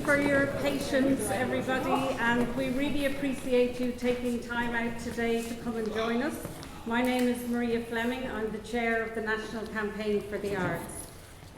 for your patience, everybody, and we really appreciate you taking time out today to come and join us. My name is Maria Fleming. I'm the chair of the National Campaign for the Arts.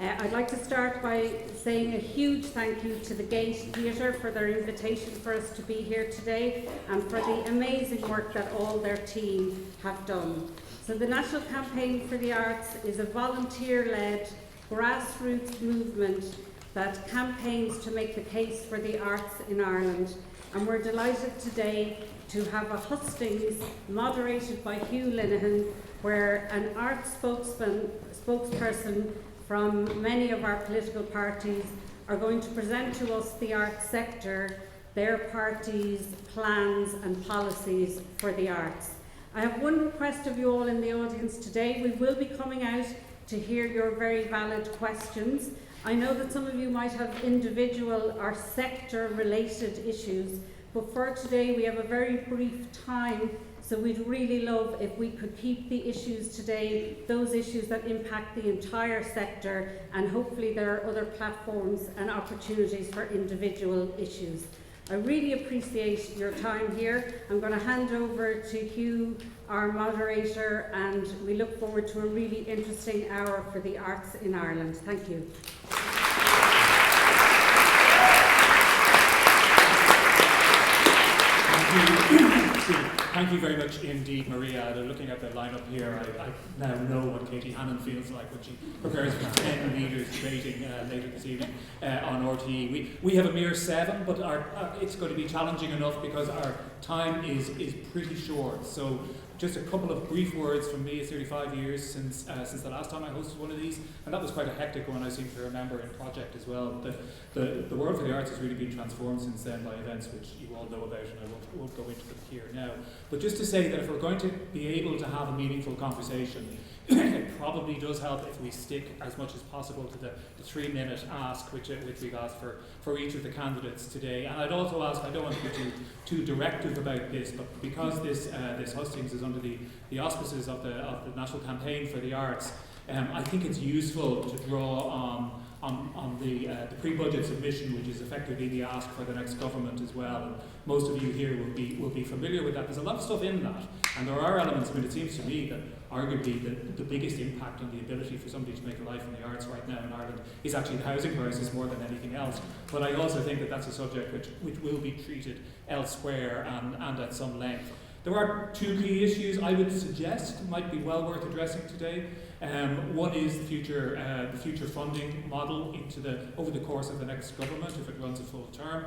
I'd like to start by saying a huge thank you to the Gate Theatre for their invitation for us to be here today and for the amazing work that all their team have done. So the National Campaign for the Arts is a volunteer-led grassroots movement that campaigns to make the case for the arts in Ireland. And we're delighted today to have a hustings moderated by Hugh Linehan, where an arts spokesperson from many of our political parties are going to present to us the arts sector, their parties' plans and policies for the arts. I have one request of you all in the audience today. We will be coming out to hear your very valid questions. I know that some of you might have individual or sector-related issues, but for today we have a very brief time, so we'd really love if we could keep the issues today, those issues that impact the entire sector, and hopefully there are other platforms and opportunities for individual issues. I really appreciate your time here. I'm going to hand over to Hugh, our moderator, and we look forward to a really interesting hour for the arts in Ireland. Thank you. Thank you very much indeed, Maria. Looking at the lineup here, I now know what Katie Hannon feels like when she prepares for 10 leaders debating later this evening on RTE. We have a mere 7, but it's going to be challenging enough because our time is pretty short. So just a couple of brief words from me. It's 35 years since the last time I hosted one of these, and that was quite a hectic one, I seem to remember, in project as well. The world for the arts has really been transformed since then by events which you all know about, and I won't go into them here now. But just to say that if we're going to be able to have a meaningful conversation, it probably does help if we stick as much as possible to the 3-minute ask which we've asked for each of the candidates today. And I'd also ask, I don't want to be too directive about this, but because this hustings is under the auspices of the National Campaign for the Arts, I think it's useful to draw on the pre-budget submission, which is effectively the ask for the next government as well. And most of you here will be familiar with that. There's a lot of stuff in that, and there are elements. I mean, it seems to me that arguably the biggest impact on the ability for somebody to make a life in the arts right now in Ireland is actually the housing crisis more than anything else. But I also think that that's a subject which will be treated elsewhere and at some length. There are 2 key issues I would suggest might be well worth addressing today. One is the future funding model over the course of the next government, if it runs a full term.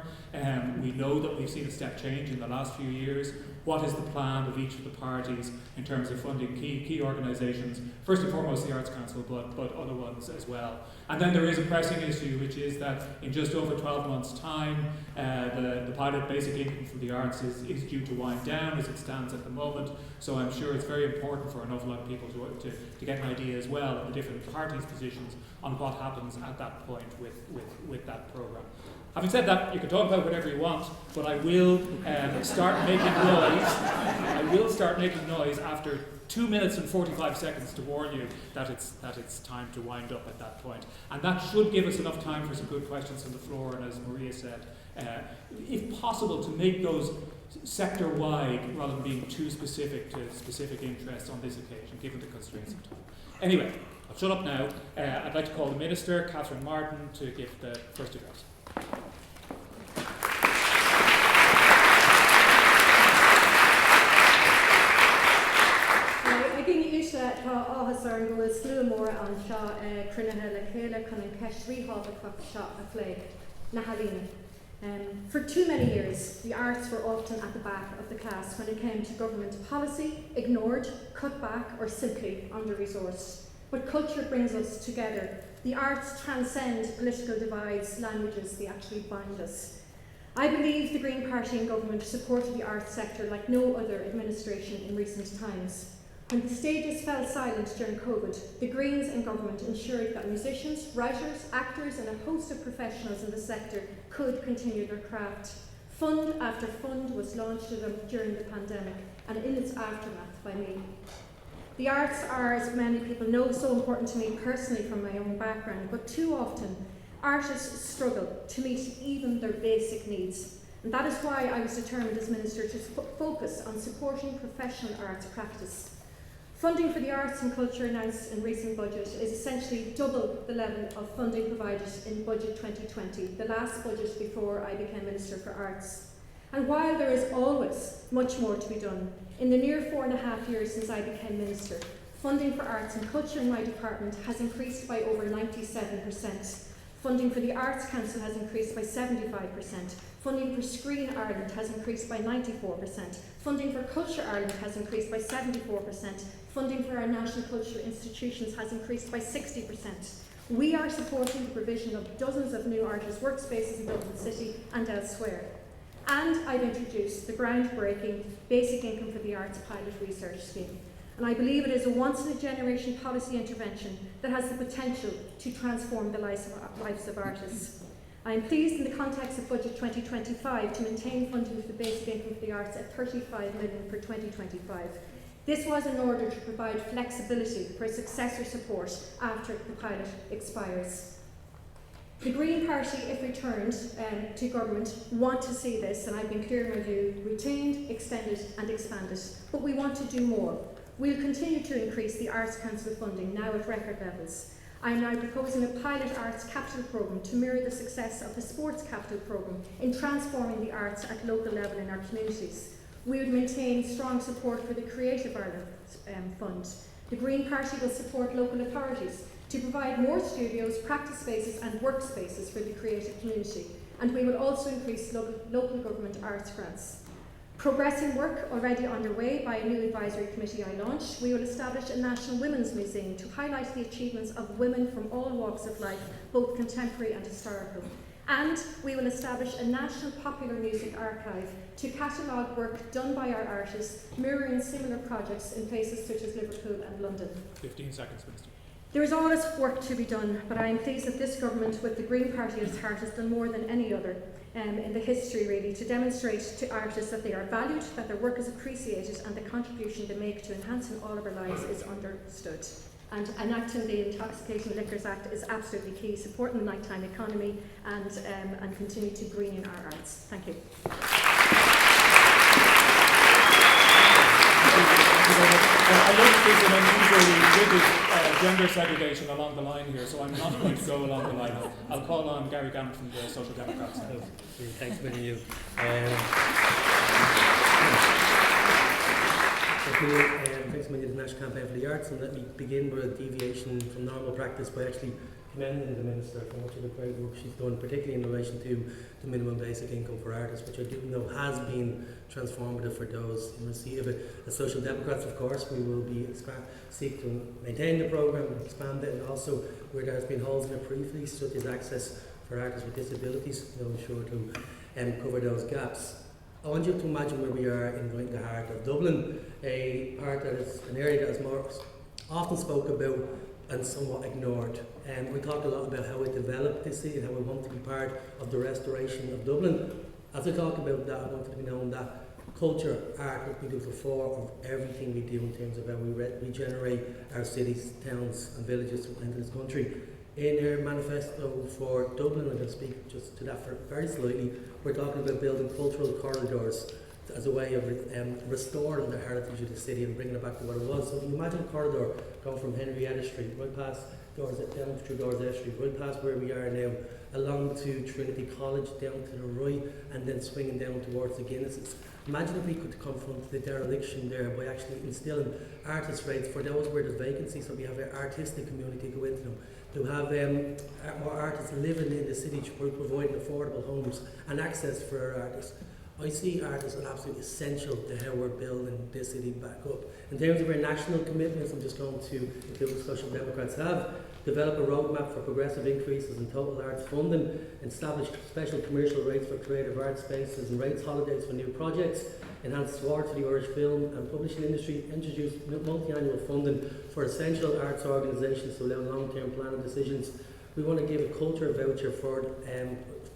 We know that we've seen a step change in the last few years. What is the plan of each of the parties in terms of funding key organisations? First and foremost, the Arts Council, but other ones as well. And then there is a pressing issue, which is that in just over 12 months' time, the pilot basic income from the arts is due to wind down as it stands at the moment. So I'm sure it's very important for an awful lot of people to get an idea as well of the different parties' positions on what happens at that point with that programme. Having said that, you can talk about whatever you want, but I will start making noise. I will start making noise after 2 minutes and 45 seconds to warn you that it's time to wind up at that point. And that should give us enough time for some good questions from the floor, and as Maria said, if possible, to make those sector-wide rather than being too specific to specific interests on this occasion, given the constraints of time. Anyway, I'll shut up now. I'd like to call the Minister, Catherine Martin, to give the first address. Áthas ar an bhfuil slúmóra an seo crunethe le chéile chun an ceist ríthálbhacha seo a phlé na Halína. For too many years, the arts were often at the back of the class when it came to government policy, ignored, cut back, or simply under-resourced. But culture brings us together. The arts transcend political divides, languages, they actually bind us. I believe the Green Party in government supported the arts sector like no other administration in recent times. When the stages fell silent during COVID, the Greens in government ensured that musicians, writers, actors and a host of professionals in the sector could continue their craft. Fund after fund was launched to them during the pandemic and in its aftermath by me. The arts are, as many people know, so important to me personally from my own background, but too often artists struggle to meet even their basic needs. And that is why I was determined as Minister to focus on supporting professional arts practice. Funding for the arts and culture announced in recent budget is essentially double the level of funding provided in Budget 2020, the last budget before I became Minister for Arts. And while there is always much more to be done, in the near 4.5 years since I became Minister, funding for arts and culture in my department has increased by over 97%. Funding for the Arts Council has increased by 75%. Funding for Screen Ireland has increased by 94%. Funding for Culture Ireland has increased by 74%. Funding for our national cultural institutions has increased by 60%. We are supporting the provision of dozens of new artist workspaces in Dublin City and elsewhere. And I've introduced the groundbreaking Basic Income for the Arts pilot research scheme. And I believe it is a once-in-a-generation policy intervention that has the potential to transform the lives of artists. I am pleased in the context of Budget 2025 to maintain funding for the Basic Income for the Arts at 35 million for 2025. This was in order to provide flexibility for successor support after the pilot expires. The Green Party, if returned to government, want to see this, and I've been clear in my view, retained, extended and expanded. But we want to do more. We'll continue to increase the Arts Council funding, now at record levels. I am now proposing a pilot arts capital programme to mirror the success of the sports capital programme in transforming the arts at local level in our communities. We would maintain strong support for the Creative Ireland Fund. The Green Party will support local authorities to provide more studios, practice spaces and workspaces for the creative community. And we will also increase local government arts grants. Progressing work already underway by a new advisory committee I launched, we will establish a National Women's Museum to highlight the achievements of women from all walks of life, both contemporary and historical. And we will establish a National Popular Music Archive to catalogue work done by our artists, mirroring similar projects in places such as Liverpool and London. 15 seconds, Minister. There is always work to be done, but I am pleased that this government, with the Green Party at its heart, has done more than any other in the history, really, to demonstrate to artists that they are valued, that their work is appreciated, and the contribution they make to enhancing all of our lives is understood. And enacting the Intoxicating Liquors Act is absolutely key, supporting the nighttime economy and continue to green our arts. Thank you. I noticed there's an unusually vivid gender segregation along the line here, so I'm not going to go along the line. I'll call on Gary Gannon from the Social Democrats now. Thanks, many of you. Thanks many of the National Campaign for the Arts, and let me begin with a deviation from normal practice by actually commending the Minister for much of the great work she's done, particularly in relation to the minimum basic income for artists, which I do know has been transformative for those in receipt of it. As Social Democrats, of course, we will be seek to maintain the programme and expand it, and also where there has been holes in it briefly, such as access for artists with disabilities, we'll ensure to cover those gaps. I want you to imagine where we are in right in the heart of Dublin, a part that is an area that is more often spoke about and somewhat ignored. We talked a lot about how it developed this city and how we want to be part of the restoration of Dublin. As I talk about that, I want it to be known that culture, art, what we do for fore of everything we do in terms of how we regenerate our cities, towns and villages into this country. In our manifesto for Dublin, I'm going to speak just to that for very slightly, we're talking about building cultural corridors as a way of restoring the heritage of the city and bringing it back to what it was. So if you imagine a corridor going from Henrietta Street, right past down through Dorset Street, right past where we are now, along to Trinity College, down to the right, and then swinging down towards the Guinnesses. Imagine if we could confront the dereliction there by actually instilling artist rates for those where there's vacancies, so we have an artistic community go into them. To have more artists living in the city, providing affordable homes and access for our artists. I see art as an absolutely essential to how we're building this city back up. In terms of our national commitments, I'm just going to include what Social Democrats have. Develop a roadmap for progressive increases in total arts funding, establish special commercial rates for creative art spaces and rates holidays for new projects, enhance support to the Irish film and publishing industry, introduce multi-annual funding for essential arts organisations to allow long-term planning decisions. We want to give a culture voucher for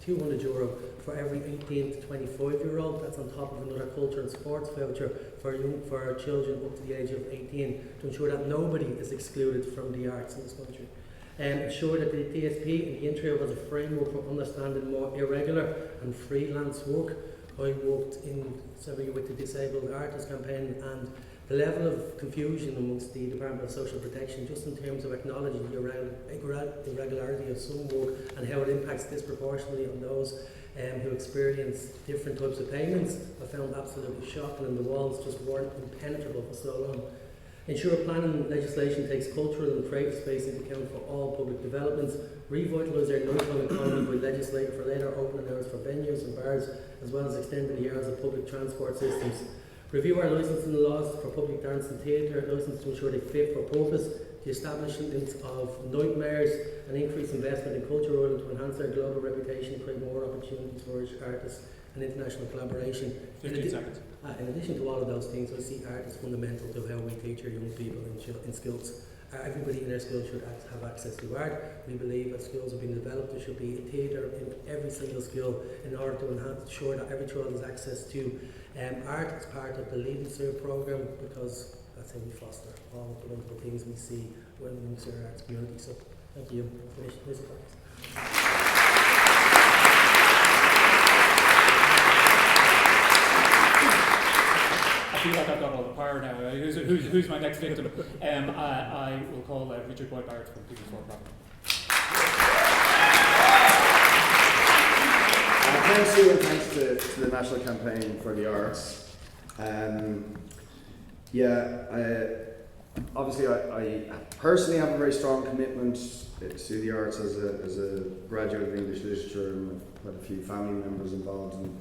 €200 for every 18 to 25-year-old. That's on top of another culture and sports voucher for our children up to the age of 18 to ensure that nobody is excluded from the arts in this country. ensure that the DSP in the intro has a framework for understanding more irregular and freelance work. I worked in several with the Disabled Artists campaign, and the level of confusion amongst the Department of Social Protection, just in terms of acknowledging the irregularity of some work and how it impacts disproportionately on those who experience different types of payments, I found absolutely shocking, and the walls just weren't impenetrable for so long. Ensure planning legislation takes cultural and creative space into account for all public developments. Revitalise our nighttime economy by legislating for later opening hours for venues and bars, as well as extending the hours of public transport systems. Review our licensing laws for public dance and theatre licence to ensure they fit for purpose. The establishment of nightmares and increased investment in culture oil to enhance our global reputation and create more opportunities for artists and international collaboration. 15 seconds. In addition to all of those things, I see art as fundamental to how we teach our young people in skills. Everybody in our school should have access to art. We believe as skills are being developed, there should be a theatre in every single school in order to ensure that every child has access to art as part of the Leading Serve programme, because that's how we foster all of the wonderful things we see when we use our arts community. So thank you. I feel like I've got all the power now. Who's my next victim? I will call Richard Boyd Barrett from People4 Property. Thanks to you, and thanks to the National Campaign for the Arts. Obviously I personally have a very strong commitment to the arts as a graduate of English literature, and I've had a few family members involved in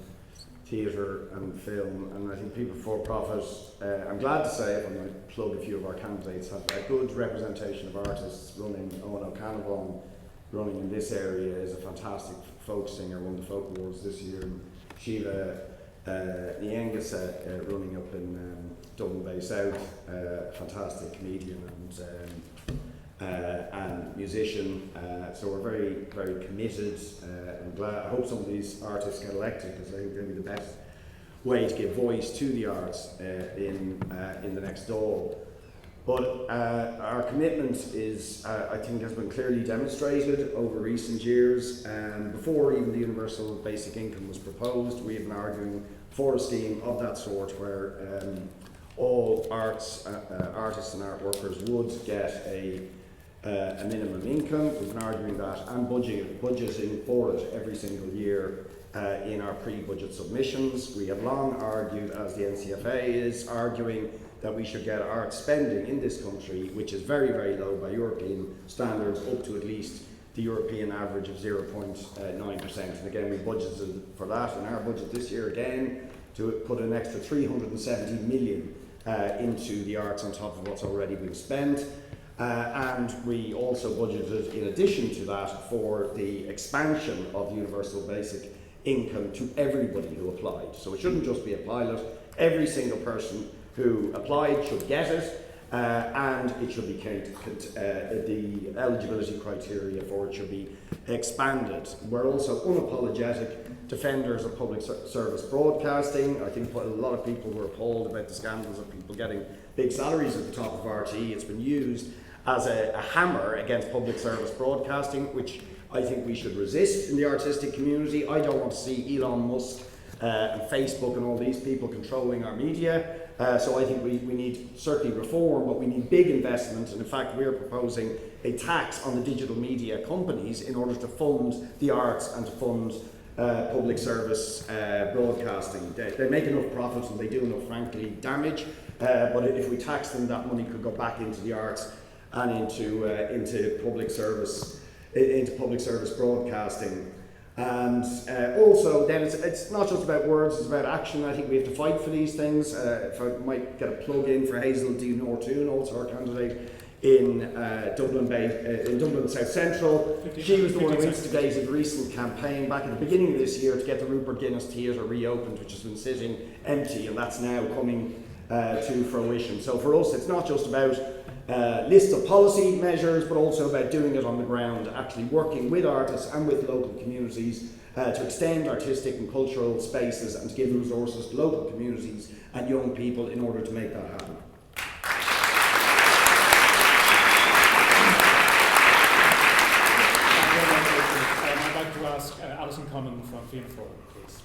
theatre and film, and I think People for Profit, I'm glad to say, if I might plug a few of our candidates, have a good representation of artists running. Owen O'Cannavon running in this area is a fantastic folk singer, won the Folk Awards this year, and Sheila Aengus running up in Dublin Bay South, fantastic comedian and musician, so we're very, very committed. I'm glad. I hope some of these artists get elected, because I think they'll be the best way to give voice to the arts in the next Dáil. But our commitment is, I think, has been clearly demonstrated over recent years. Before even the universal basic income was proposed, we have been arguing for a scheme of that sort where all artists and art workers would get a minimum income. We've been arguing that and budgeting for it every single year in our pre-budget submissions. We have long argued, as the NCFA is arguing, that we should get art spending in this country, which is very, very low by European standards, up to at least the European average of 0.9%. And again, we budgeted for that in our budget this year again, to put an extra 370 million into the arts on top of what's already been spent. And we also budgeted, in addition to that, for the expansion of universal basic income to everybody who applied. So it shouldn't just be a pilot. Every single person who applied should get it, and it should be the eligibility criteria for it should be expanded. We're also unapologetic defenders of public service broadcasting. I think a lot of people were appalled about the scandals of people getting big salaries at the top of RTE. It's been used as a hammer against public service broadcasting, which I think we should resist in the artistic community. I don't want to see Elon Musk and Facebook and all these people controlling our media. So I think we need certainly reform, but we need big investment. And in fact, we're proposing a tax on the digital media companies in order to fund the arts and to fund public service broadcasting. They make enough profit and they do enough, frankly, damage. But if we tax them, that money could go back into the arts and into public service broadcasting. And also, then it's not just about words; it's about action. I think we have to fight for these things. If I might get a plug in for Hazel D. Nortoon, also our candidate in Dublin South Central. She was the one who instigated the recent campaign back at the beginning of this year to get the Rupert Guinness Theatre reopened, which has been sitting empty, and that's now coming to fruition. So for us, it's not just about list of policy measures, but also about doing it on the ground, actually working with artists and with local communities to extend artistic and cultural spaces and to give resources to local communities and young people in order to make that happen. ask Alison Comyn from Fianna, please.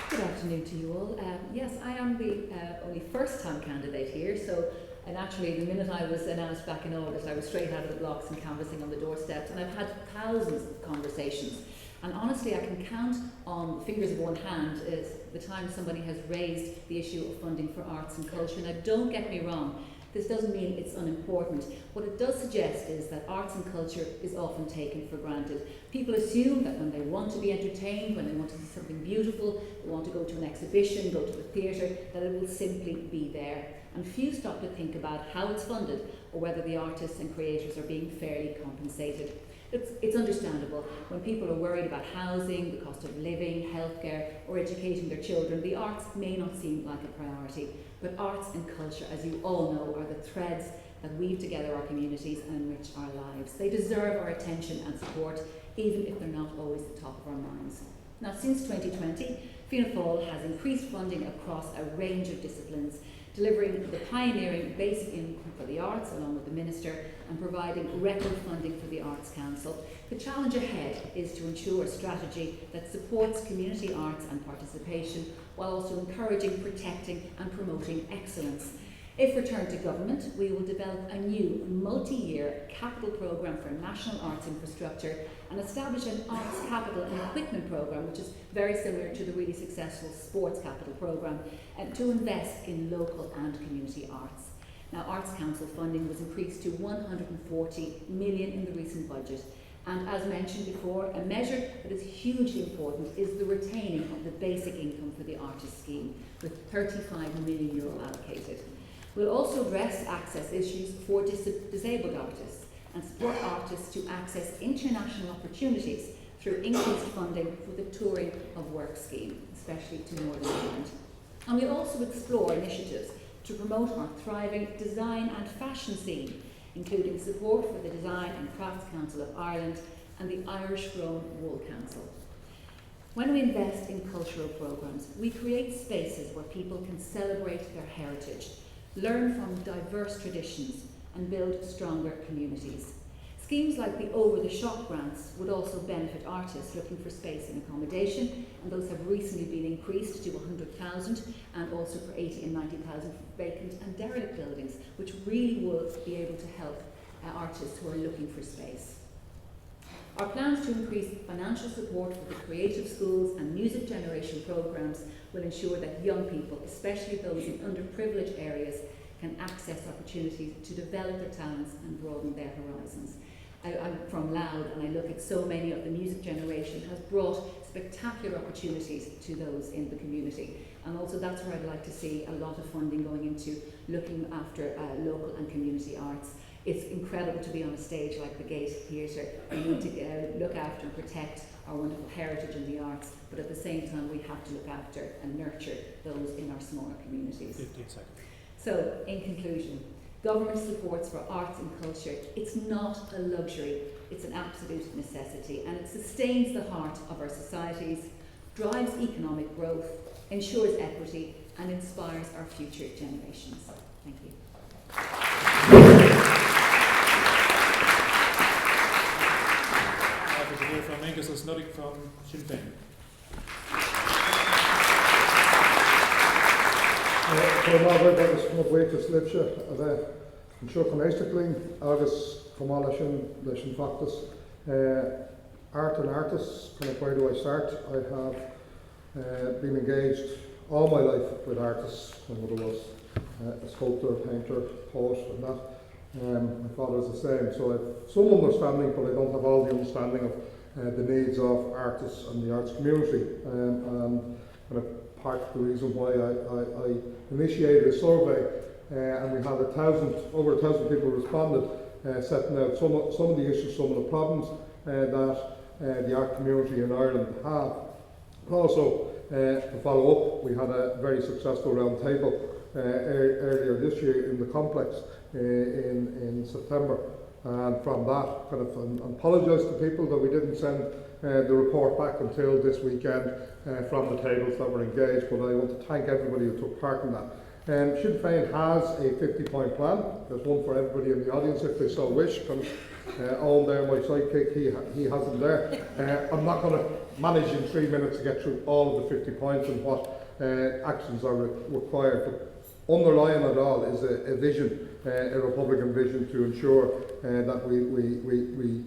Good afternoon to you all. Yes, I am the only first-time candidate here, so naturally the minute I was announced back in August, I was straight out of the blocks and canvassing on the doorsteps, and I've had thousands of conversations. And honestly, I can count on the fingers of one hand is the time somebody has raised the issue of funding for arts and culture. Now, don't get me wrong, this doesn't mean it's unimportant. What it does suggest is that arts and culture is often taken for granted. People assume that when they want to be entertained, when they want to see something beautiful, they want to go to an exhibition, go to the theatre, that it will simply be there. And few stop to think about how it's funded or whether the artists and creators are being fairly compensated. It's understandable. When people are worried about housing, the cost of living, healthcare, or educating their children, the arts may not seem like a priority. But arts and culture, as you all know, are the threads that weave together our communities and enrich our lives. They deserve our attention and support, even if they're not always the top of our minds. Now, since 2020, Fianna Fáil has increased funding across a range of disciplines, delivering the pioneering basic income for the arts along with the Minister and providing record funding for the Arts Council. The challenge ahead is to ensure a strategy that supports community arts and participation while also encouraging, protecting and promoting excellence. If returned to government, we will develop a new multi-year capital programme for national arts infrastructure and establish an arts capital and equipment programme, which is very similar to the really successful sports capital programme, to invest in local and community arts. Now, Arts Council funding was increased to 140 million in the recent budget. And as mentioned before, a measure that is hugely important is the retaining of the basic income for the artist scheme, with €35 million allocated. We'll also address access issues for disabled artists and support artists to access international opportunities through increased funding for the Touring of Work scheme, especially to Northern Ireland. And we'll also explore initiatives to promote our thriving design and fashion scene, including support for the Design and Crafts Council of Ireland and the Irish Grown Wool Council. When we invest in cultural programmes, we create spaces where people can celebrate their heritage, learn from diverse traditions and build stronger communities. Schemes like the over-the-shop grants would also benefit artists looking for space and accommodation, and those have recently been increased to 100,000 and also for 80 and 90,000 for vacant and derelict buildings, which really will be able to help artists who are looking for space. Our plans to increase financial support for the creative schools and music generation programmes will ensure that young people, especially those in underprivileged areas, can access opportunities to develop their talents and broaden their horizons. I'm from Louth, and I look at so many of the music generation has brought spectacular opportunities to those in the community. And also that's where I'd like to see a lot of funding going into looking after local and community arts. It's incredible to be on a stage like the Gate Theatre. We need to look after and protect our wonderful heritage in the arts, but at the same time we have to look after and nurture those in our smaller communities. 15 seconds. So, in conclusion, government supports for arts and culture, it's not a luxury, it's an absolute necessity, and it sustains the heart of our societies, drives economic growth, ensures equity, and inspires our future generations. Thank you. Happy to hear from Aengus and Snodaigh from Sinn Féin. Agus bhuiachtas libse a bheith an seo chomhéisteachling agus chomála sin leis an factas. Art and artists, kind of where do I start? I have been engaged all my life with artists. My mother was a sculptor, painter, poet and that. My father is the same, so I have some understanding, but I don't have all the understanding of the needs of artists and the arts community. And kind of part of the reason why I initiated a survey, and we had over 1,000 people responded, setting out some of the issues, some of the problems that the art community in Ireland have. Also, to follow up, we had a very successful round table earlier this year in the complex in September. And from that, kind of apologise to people that we didn't send the report back until this weekend from the tables that were engaged, but I want to thank everybody who took part in that. Sinn Féin has a 50-point plan. There's one for everybody in the audience if they so wish. Owen there, my sidekick, he has them there. I'm not going to manage in 3 minutes to get through all of the 50 points and what actions are required. But underlying it all is a vision, a Republican vision to ensure that we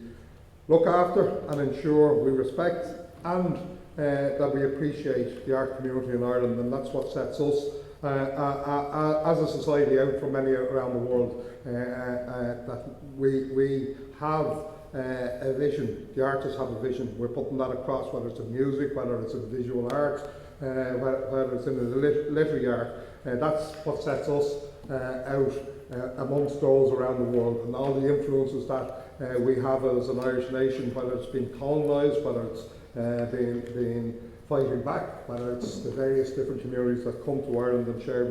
look after and ensure we respect and that we appreciate the art community in Ireland, and that's what sets us as a society out from many around the world, that we have a vision. The artists have a vision. We're putting that across, whether it's in music, whether it's in visual arts, whether it's in the literary art. That's what sets us out amongst those around the world, and all the influences that we have as an Irish nation, whether it's been colonised, whether it's been fighting back, whether it's the various different communities that come to Ireland and share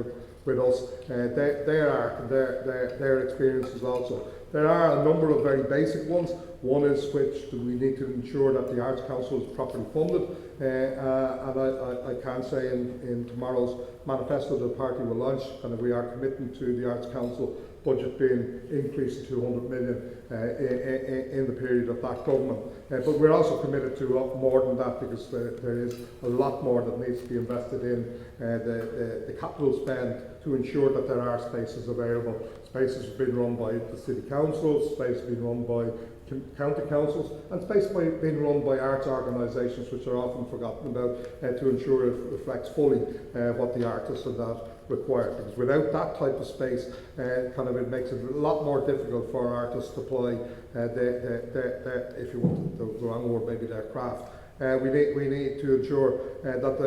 with us their art and their experiences also. There are a number of very basic ones. One is which we need to ensure that the Arts Council is properly funded, and I can say in tomorrow's manifesto the party will launch, and we are committing to the Arts Council budget being increased to 200 million in the period of that government. But we're also committed to more than that, because there is a lot more that needs to be invested in the capital spend to ensure that there are spaces available. Spaces have been run by the city councils, space being run by county councils, and space being run by arts organisations, which are often forgotten about, to ensure it reflects fully what the artists and that require. Because without that type of space, it makes it a lot more difficult for artists to apply their, if you want the wrong word, maybe their craft. We need to ensure that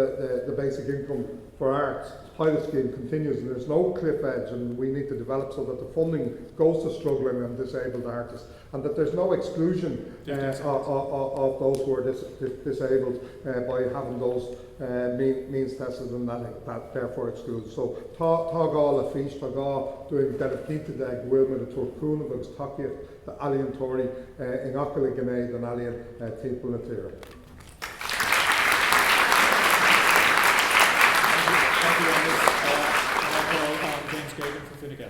the basic income for arts pilot scheme continues, and there's no cliff edge, and we need to develop so that the funding goes to struggling and disabled artists, and that there's no exclusion of those who are disabled by having those means tested and that therefore excluded. So tá Gael a fish, tá Gael doing dedicate the Wilma the Turkuna agus Takiat the Alien Tory in Akala Gane and Alien People in Cllr. Geoghegan for Fine Gael.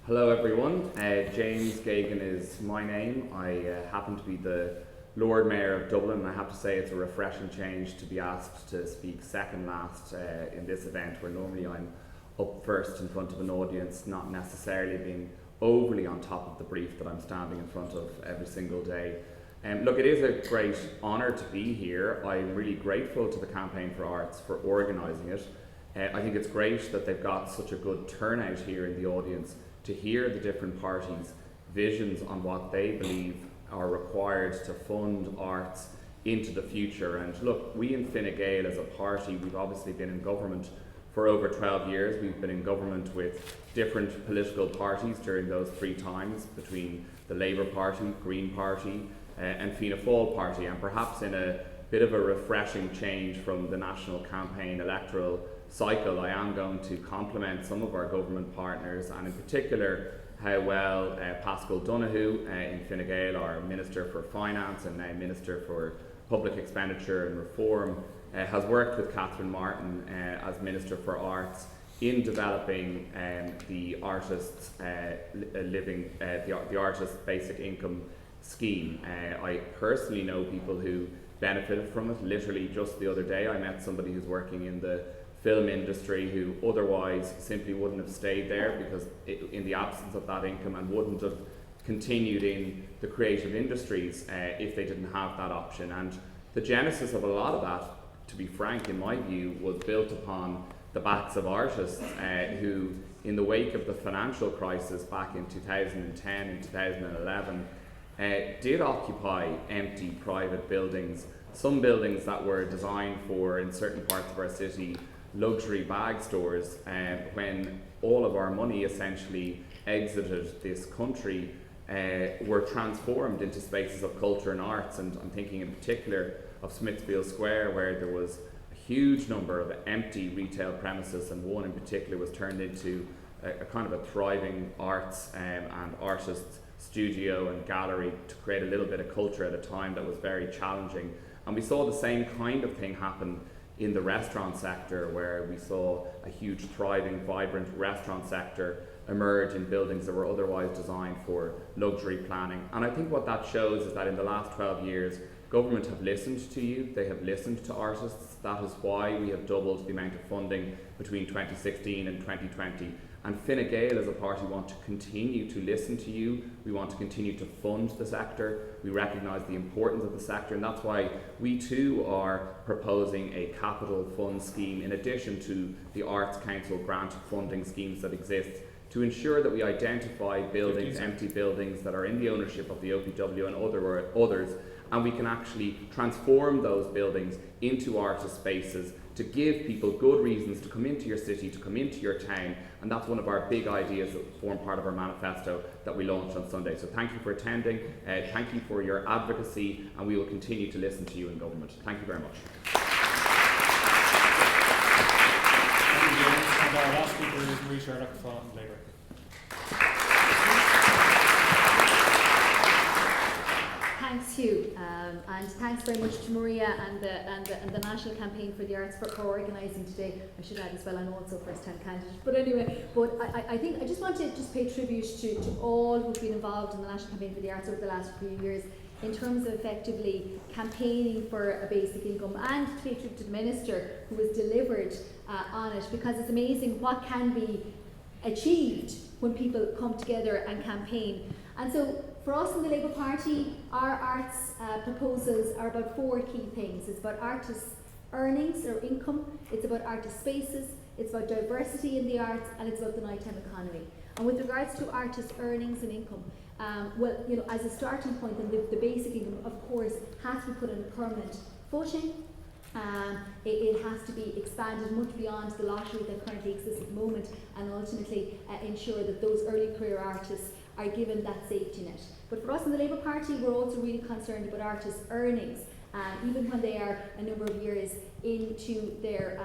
Hello everyone, James Geoghegan is my name. I happen to be the Lord Mayor of Dublin. I have to say it's a refreshing change to be asked to speak second last in this event, where normally I'm up first in front of an audience, not necessarily being overly on top of the brief that I'm standing in front of every single day. Look, it is a great honour to be here. I'm really grateful to the Campaign for Arts for organising it. I think it's great that they've got such a good turnout here in the audience to hear the different parties' visions on what they believe are required to fund arts into the future. And look, we in Fine Gael as a party, we've obviously been in government for over 12 years. We've been in government with different political parties during those 3 times, between the Labour Party, Green Party, and Fianna Fáil party, and perhaps in a bit of a refreshing change from the national campaign electoral cycle, I am going to compliment some of our government partners, and in particular how well Pascal Donoghue in Fine Gael, our Minister for Finance and now Minister for Public Expenditure and Reform, has worked with Catherine Martin as Minister for Arts in developing the artists' the artists' basic income scheme. I personally know people who benefited from it. Literally just the other day I met somebody who's working in the film industry who otherwise simply wouldn't have stayed there because in the absence of that income, and wouldn't have continued in the creative industries if they didn't have that option. And the genesis of a lot of that, to be frank, in my view, was built upon the backs of artists who, in the wake of the financial crisis back in 2010 and 2011, did occupy empty private buildings, some buildings that were designed for, in certain parts of our city, luxury bag stores. When all of our money essentially exited this country, were transformed into spaces of culture and arts. And I'm thinking in particular of Smithfield Square, where there was a huge number of empty retail premises, and one in particular was turned into a kind of a thriving arts and artists studio and gallery to create a little bit of culture at a time that was very challenging. And we saw the same kind of thing happen in the restaurant sector, where we saw a huge, thriving, vibrant restaurant sector emerge in buildings that were otherwise designed for luxury planning. And I think what that shows is that in the last 12 years, government have listened to you, they have listened to artists. That is why we have doubled the amount of funding between 2016 and 2020. And Fine Gael as a party want to continue to listen to you. We want to continue to fund the sector. We recognise the importance of the sector, and that's why we too are proposing a capital fund scheme in addition to the Arts Council grant funding schemes that exist, to ensure that we identify buildings, empty buildings that are in the ownership of the OPW and others, and we can actually transform those buildings into artist spaces to give people good reasons to come into your city, to come into your town, and that's one of our big ideas that form part of our manifesto that we launched on Sunday. So thank you for attending, thank you for your advocacy, and we will continue to listen to you in government. Thank you very much. Thank you, James. And our last speaker is Maria Sherlock from Labour. Thanks, Hugh, and thanks very much to Maria and the National Campaign for the Arts for organising today. I should add as well, I'm also a first-time candidate. But anyway, I think I just want to pay tribute to all who've been involved in the National Campaign for the Arts over the last few years in terms of effectively campaigning for a basic income, and to pay tribute to the Minister who has delivered on it, because it's amazing what can be achieved when people come together and campaign. And so for us in the Labour Party, our arts proposals are about four key things. It's about artists' earnings or income, it's about artist spaces, it's about diversity in the arts, and it's about the nighttime economy. And with regards to artists' earnings and income, well, you know, as a starting point, then the basic income, of course, has to be put on a permanent footing. It has to be expanded much beyond the lottery that currently exists at the moment, and ultimately ensure that those early career artists are given that safety net. But for us in the Labour Party, we're also really concerned about artists' earnings, even when they are a number of years into their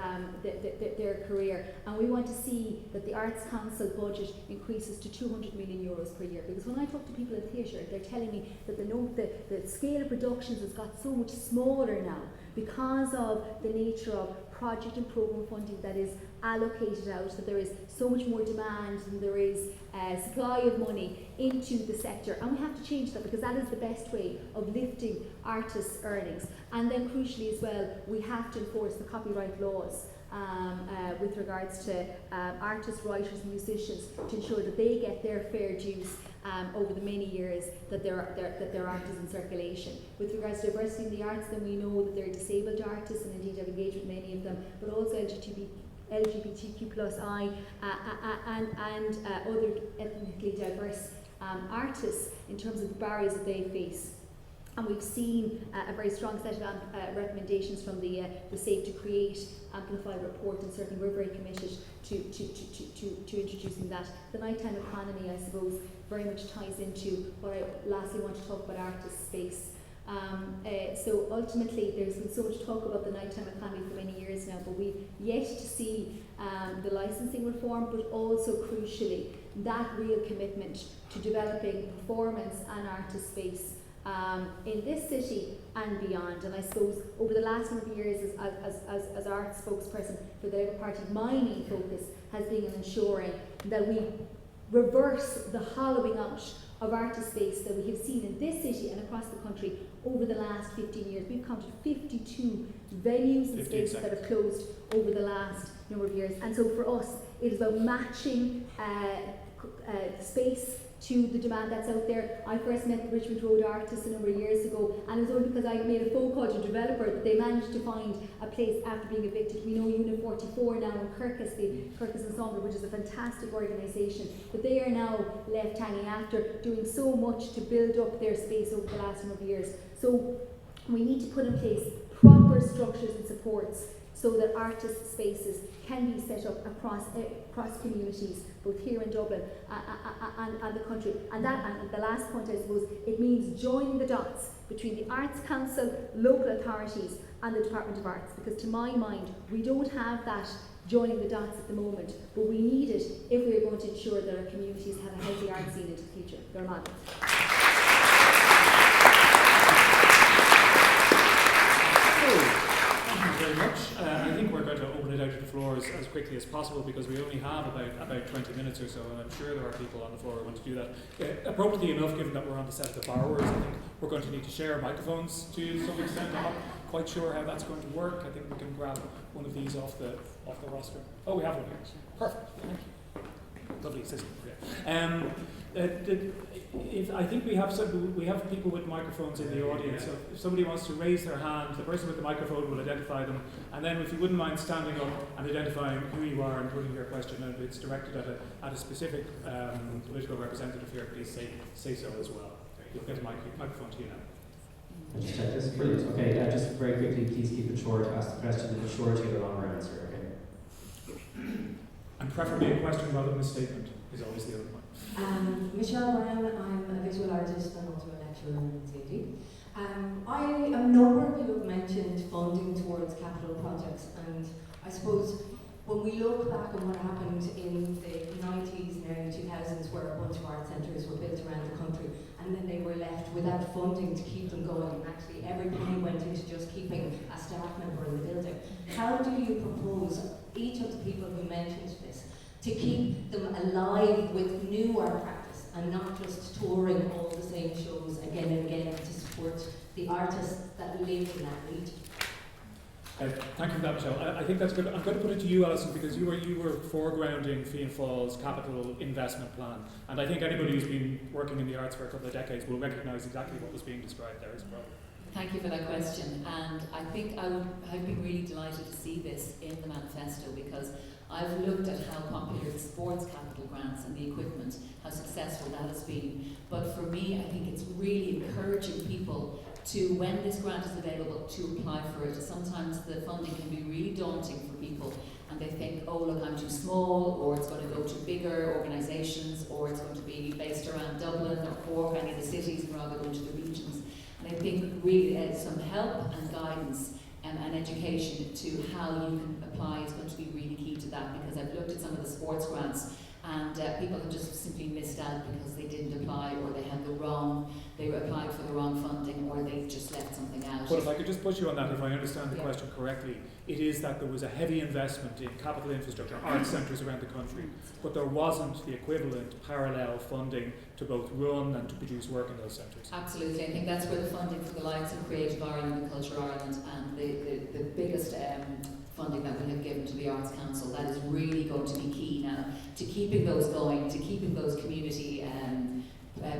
career. And we want to see that the Arts Council budget increases to €200 million per year. Because when I talk to people in theatre, they're telling me that the scale of productions has got so much smaller now because of the nature of project and programme funding that is allocated out, that there is so much more demand and there is supply of money into the sector, and we have to change that, because that is the best way of lifting artists' earnings. And then crucially as well, we have to enforce the copyright laws with regards to artists, writers, musicians, to ensure that they get their fair dues over the many years that their art is in circulation. With regards to diversity in the arts, then we know that there are disabled artists, and indeed I've engaged with many of them, but also LGBTQ+I and other ethnically diverse artists in terms of the barriers that they face. And we've seen a very strong set of recommendations from the Save to Create Amplify report, and certainly we're very committed to introducing that. The nighttime economy, I suppose, very much ties into what I lastly want to talk about, artist space. So ultimately, there's been so much talk about the nighttime economy for many years now, but we've yet to see the licensing reform, but also crucially that real commitment to developing performance and artist space in this city and beyond. And I suppose over the last number of years, as Arts Spokesperson for the Labour Party, my main focus has been on ensuring that we reverse the hollowing out of artist space that we have seen in this city and across the country over the last 15 years. We've counted 52 venues and spaces that have closed over the last number of years. And so for us, it is about matching space to the demand that's out there. I first met the Richmond Road artists a number of years ago, and it was only because I made a phone call to a developer that they managed to find a place after being evicted. We know Unit 44 now in Kirkus, the Kirkus Ensemble, which is a fantastic organisation, but they are now left hanging after doing so much to build up their space over the last number of years. So we need to put in place proper structures and supports so that artist spaces can be set up across communities, both here in Dublin and the country. And the last point, I suppose, it means joining the dots between the Arts Council, local authorities and the Department of Arts, because to my mind, we don't have that joining the dots at the moment, but we need it if we are going to ensure that our communities have a healthy art scene into the future. I think we're going to open it out to the floor as quickly as possible because we only have about 20 minutes or so, and I'm sure there are people on the floor who want to do that. Appropriately enough, given that we're on the set of the borrowers, I think we're going to need to share microphones to some extent. I'm not quite sure how that's going to work. I think we can grab one of these off the roster. Oh, we have one here. Perfect. Thank you. Lovely system. Yeah. I think we have people with microphones in the audience. So if somebody wants to raise their hand, the person with the microphone will identify them. And then, if you wouldn't mind standing up and identifying who you are and putting your question, and it's directed at a specific political representative here, please say so as well. You'll get a microphone to you now. Just check this. Brilliant. Okay, just very quickly, please keep it short. Ask the question in the shortest of the longer answer. Okay. And preferably a question rather than a statement is always the other one. Michelle Brown, I'm a visual artist and also a lecturer in theatre. A number of you have mentioned funding towards capital projects, and I suppose when we look back on what happened in the 90s and early 2000s, where a bunch of art centres were built around the country, and then they were left without funding to keep them going, and actually every penny went into just keeping a staff member in the building. How do you propose, each of the people who mentioned this, to keep them alive with new art practice and not just touring all the same shows again and again to support the artists that live in that region? Thank you for that, Michelle. I think that's good. I'm going to put it to you, Alison, because you were foregrounding Fianna Fáil's capital investment plan, and I think anybody who's been working in the arts for a couple of decades will recognise exactly what was being described there as well. Thank you for that question, and I think I've been really delighted to see this in the manifesto because I've looked at how popular the sports capital grants and the equipment, how successful that has been. But for me, I think it's really encouraging people to, when this grant is available, to apply for it. Sometimes the funding can be really daunting for people and they think, oh look, I'm too small, or it's going to go to bigger organisations, or it's going to be based around Dublin or Cork, any of the cities, rather than to the regions. And I think really some help and guidance and education to how you can apply is going to be really key to that, because I've looked at some of the sports grants and people have just simply missed out because they didn't apply, or they applied for the wrong funding, or they've just left something out. But if I could just push you on that, if I understand the question correctly, it is that there was a heavy investment in capital infrastructure, arts centres around the country, but there wasn't the equivalent parallel funding to both run and to produce work in those centres. Absolutely, I think that's where the funding for the likes of Creative Ireland and Cllr Ireland and the biggest funding that we have given to the Arts Council, that is really going to be key now to keeping those going, to keeping those community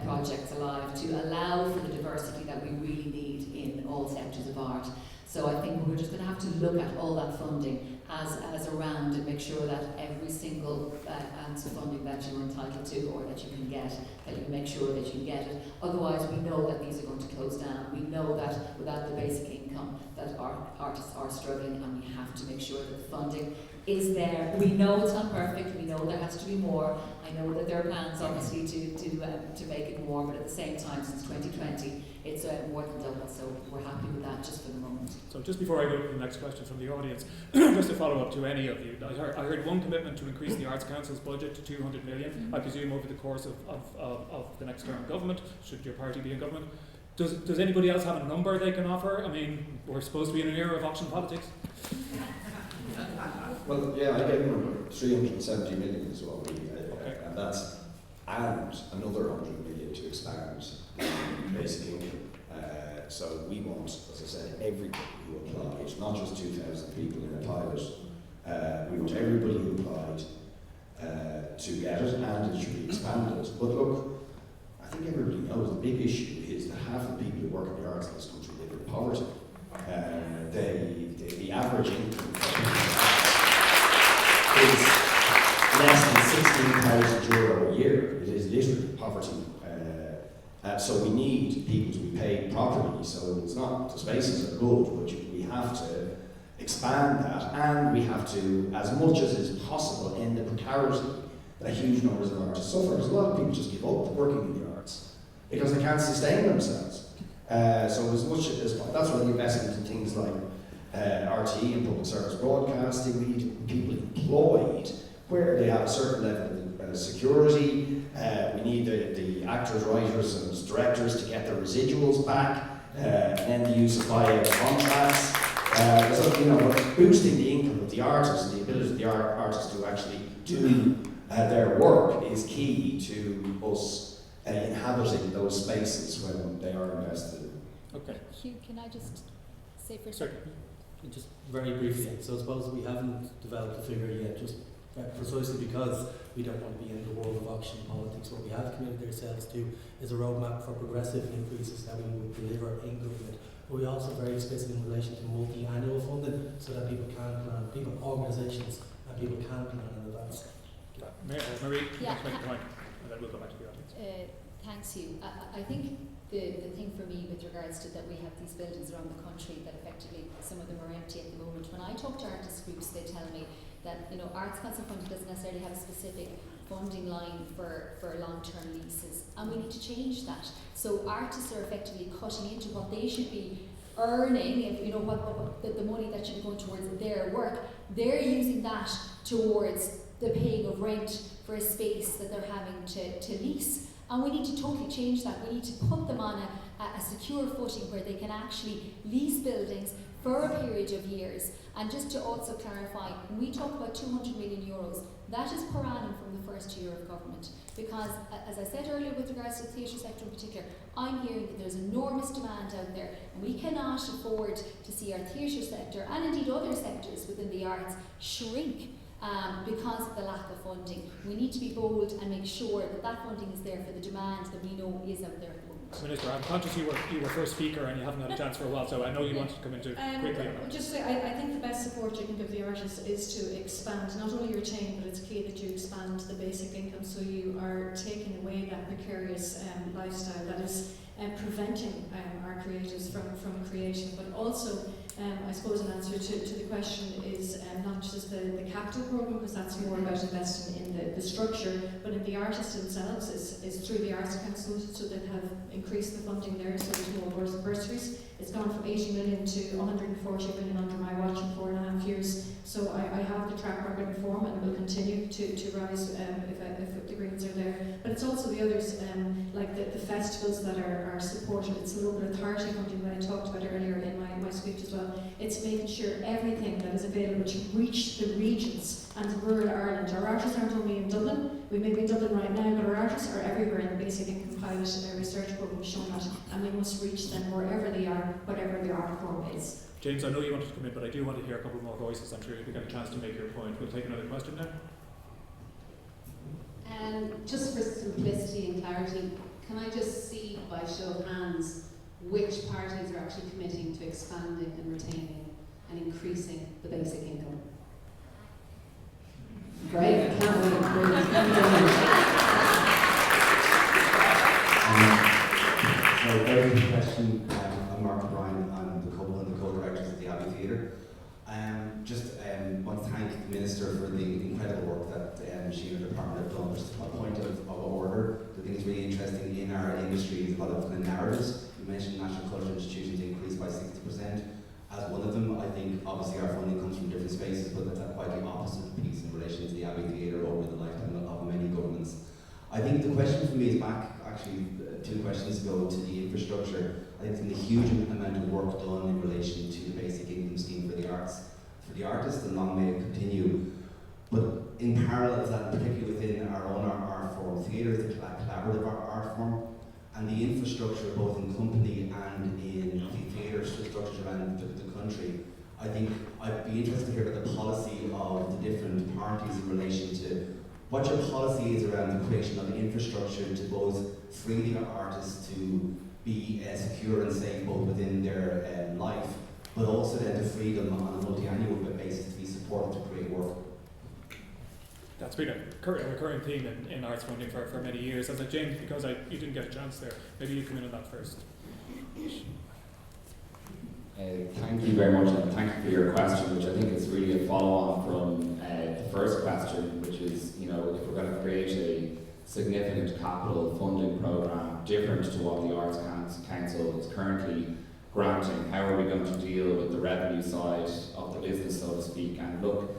projects alive, to allow for the diversity that we really need in all sectors of art. So I think we're just going to have to look at all that funding as a round and make sure that every single ounce of funding that you're entitled to or that you can get, that you make sure that you get it. Otherwise, we know that these are going to close down. We know that without the basic income that our artists are struggling, and we have to make sure that the funding is there. We know it's not perfect. We know there has to be more. I know that there are plans, obviously, to make it more, but at the same time, since 2020, it's more than double. So we're happy with that just for the moment. So just before I go to the next question from the audience, just to follow up to any of you, I heard one commitment to increase the Arts Council's budget to 200 million, I presume over the course of the next term of government, should your party be in government. Does anybody else have a number they can offer? I mean, we're supposed to be in an era of auction politics. Well, yeah, I gave them 370 million as well, and that's and another 100 million to expand basic income. So we want, as I said, everybody who applied, not just 2,000 people in a pilot. We want everybody who applied to get it, and it should be expanded. But look, I think everybody knows the big issue is that half the people who work in the arts in this country live in poverty. The average income is less than €16,000 a year. It is literally poverty. So we need people to be paid properly. So it's not, the spaces are good, but we have to expand that, and we have to, as much as is possible, end the precarity that huge numbers of artists suffer. Because a lot of people just give up working in the arts because they can't sustain themselves. So as much as that's why the investment in things like RTE and public service broadcasting, we need people employed where they have a certain level of security. We need the actors, writers and directors to get their residuals back, and then the use of buy-out contracts. So, you know, boosting the income of the artists, the ability of the artists to actually do their work is key to us inhabiting those spaces when they are invested in. Okay. Hugh, can I just say for a Sorry. second? Just very briefly, so I suppose we haven't developed a figure yet, just precisely because we don't want to be in the world of auction politics. What we have committed ourselves to is a roadmap for progressive increases that we will deliver in government. But we also very explicit in relation to multi-annual funding so that people can plan, organisations and people can plan in advance. Marie, Yeah. let's make a point, and then we'll go back to the audience. Thanks, Hugh. I think the thing for me with regards to that we have these buildings around the country that effectively some of them are empty at the moment. When I talk to artist groups, they tell me that, you know, Arts Council Fund doesn't necessarily have a specific funding line for long-term leases, and we need to change that. So artists are effectively cutting into what they should be earning, if you know what the money that should be going towards their work. They're using that towards the paying of rent for a space that they're having to lease. And we need to totally change that. We need to put them on a secure footing where they can actually lease buildings for a period of years. And just to also clarify, when we talk about 200 million euros, that is per annum from the first year of government. Because, as I said earlier with regards to the theatre sector in particular, I'm hearing that there's enormous demand out there, and we cannot afford to see our theatre sector, and indeed other sectors within the arts, shrink because of the lack of funding. We need to be bold and make sure that that funding is there for the demand that we know is out there at the moment. Minister, I'm conscious you were first speaker and you haven't had a chance for a while, so I know you wanted to come into quickly on that. Just say, I think the best support you can give the artists is to expand not only your chain, but it's key that you expand the basic income so you are taking away that precarious lifestyle that is preventing our creatives from creation, but also I suppose an answer to the question is not just the capital programme, because that's more about investing in the structure, but in the artists themselves is through the Arts Council, so they have increased the funding there, so there's more bursaries. It's gone from 80 million to 140 million under my watch in 4.5 years. So I have the track record in form and will continue to rise if the greens are there. But it's also the others, like the festivals that are supported. It's the local authority funding that I talked about earlier in my speech as well. It's making sure everything that is available to reach the regions and rural Ireland. Our artists aren't only in Dublin. We may be in Dublin right now, but our artists are everywhere in the basic income pilot research programme showing that, and we must reach them wherever they are, whatever their art form is. James, I know you wanted to come in, but I do want to hear a couple more voices. I'm sure you'll get a chance to make your point. We'll take another question now. Just for simplicity and clarity, can I just see by show of hands which parties are actually committing to expanding and retaining and increasing the basic income? Great, I can't wait. So, very good question. I'm O Brien. I'm one of the co-directors of the Abbey Theatre. Want to thank the Minister for the incredible work that she and the Department have done. Just a point of order, I think it's really interesting in our industry is a lot of kind of narratives. You mentioned national cultural institutions increased by 60%. As one of them, I think obviously our funding comes from different spaces, but that's quite the opposite piece in relation to the Abbey Theatre over the lifetime of many governments. I think the question for me is back, actually, 2 questions ago to the infrastructure. I think there's been a huge amount of work done in relation to the basic income scheme for the arts, for the artists, and long may it continue. But in parallel to that, particularly within our own art form, theatre is a collaborative art form, and the infrastructure, both in company and in the theatre structures around the country, I think I'd be interested to hear about the policy of the different parties in relation to what your policy is around the creation of infrastructure to both free the artists to be secure and safe both within their life, but also then to free them on a multi-annual basis to be supported to create work. That's been a recurring theme in arts funding for many years. As James, because you didn't get a chance there, maybe you come in on that first. Thank you very much, and thank you for your question, which I think is really a follow-on from the first question, which is, you know, if we're going to create a significant capital funding programme different to what the Arts Council is currently granting, how are we going to deal with the revenue side of the business, so to speak? And look,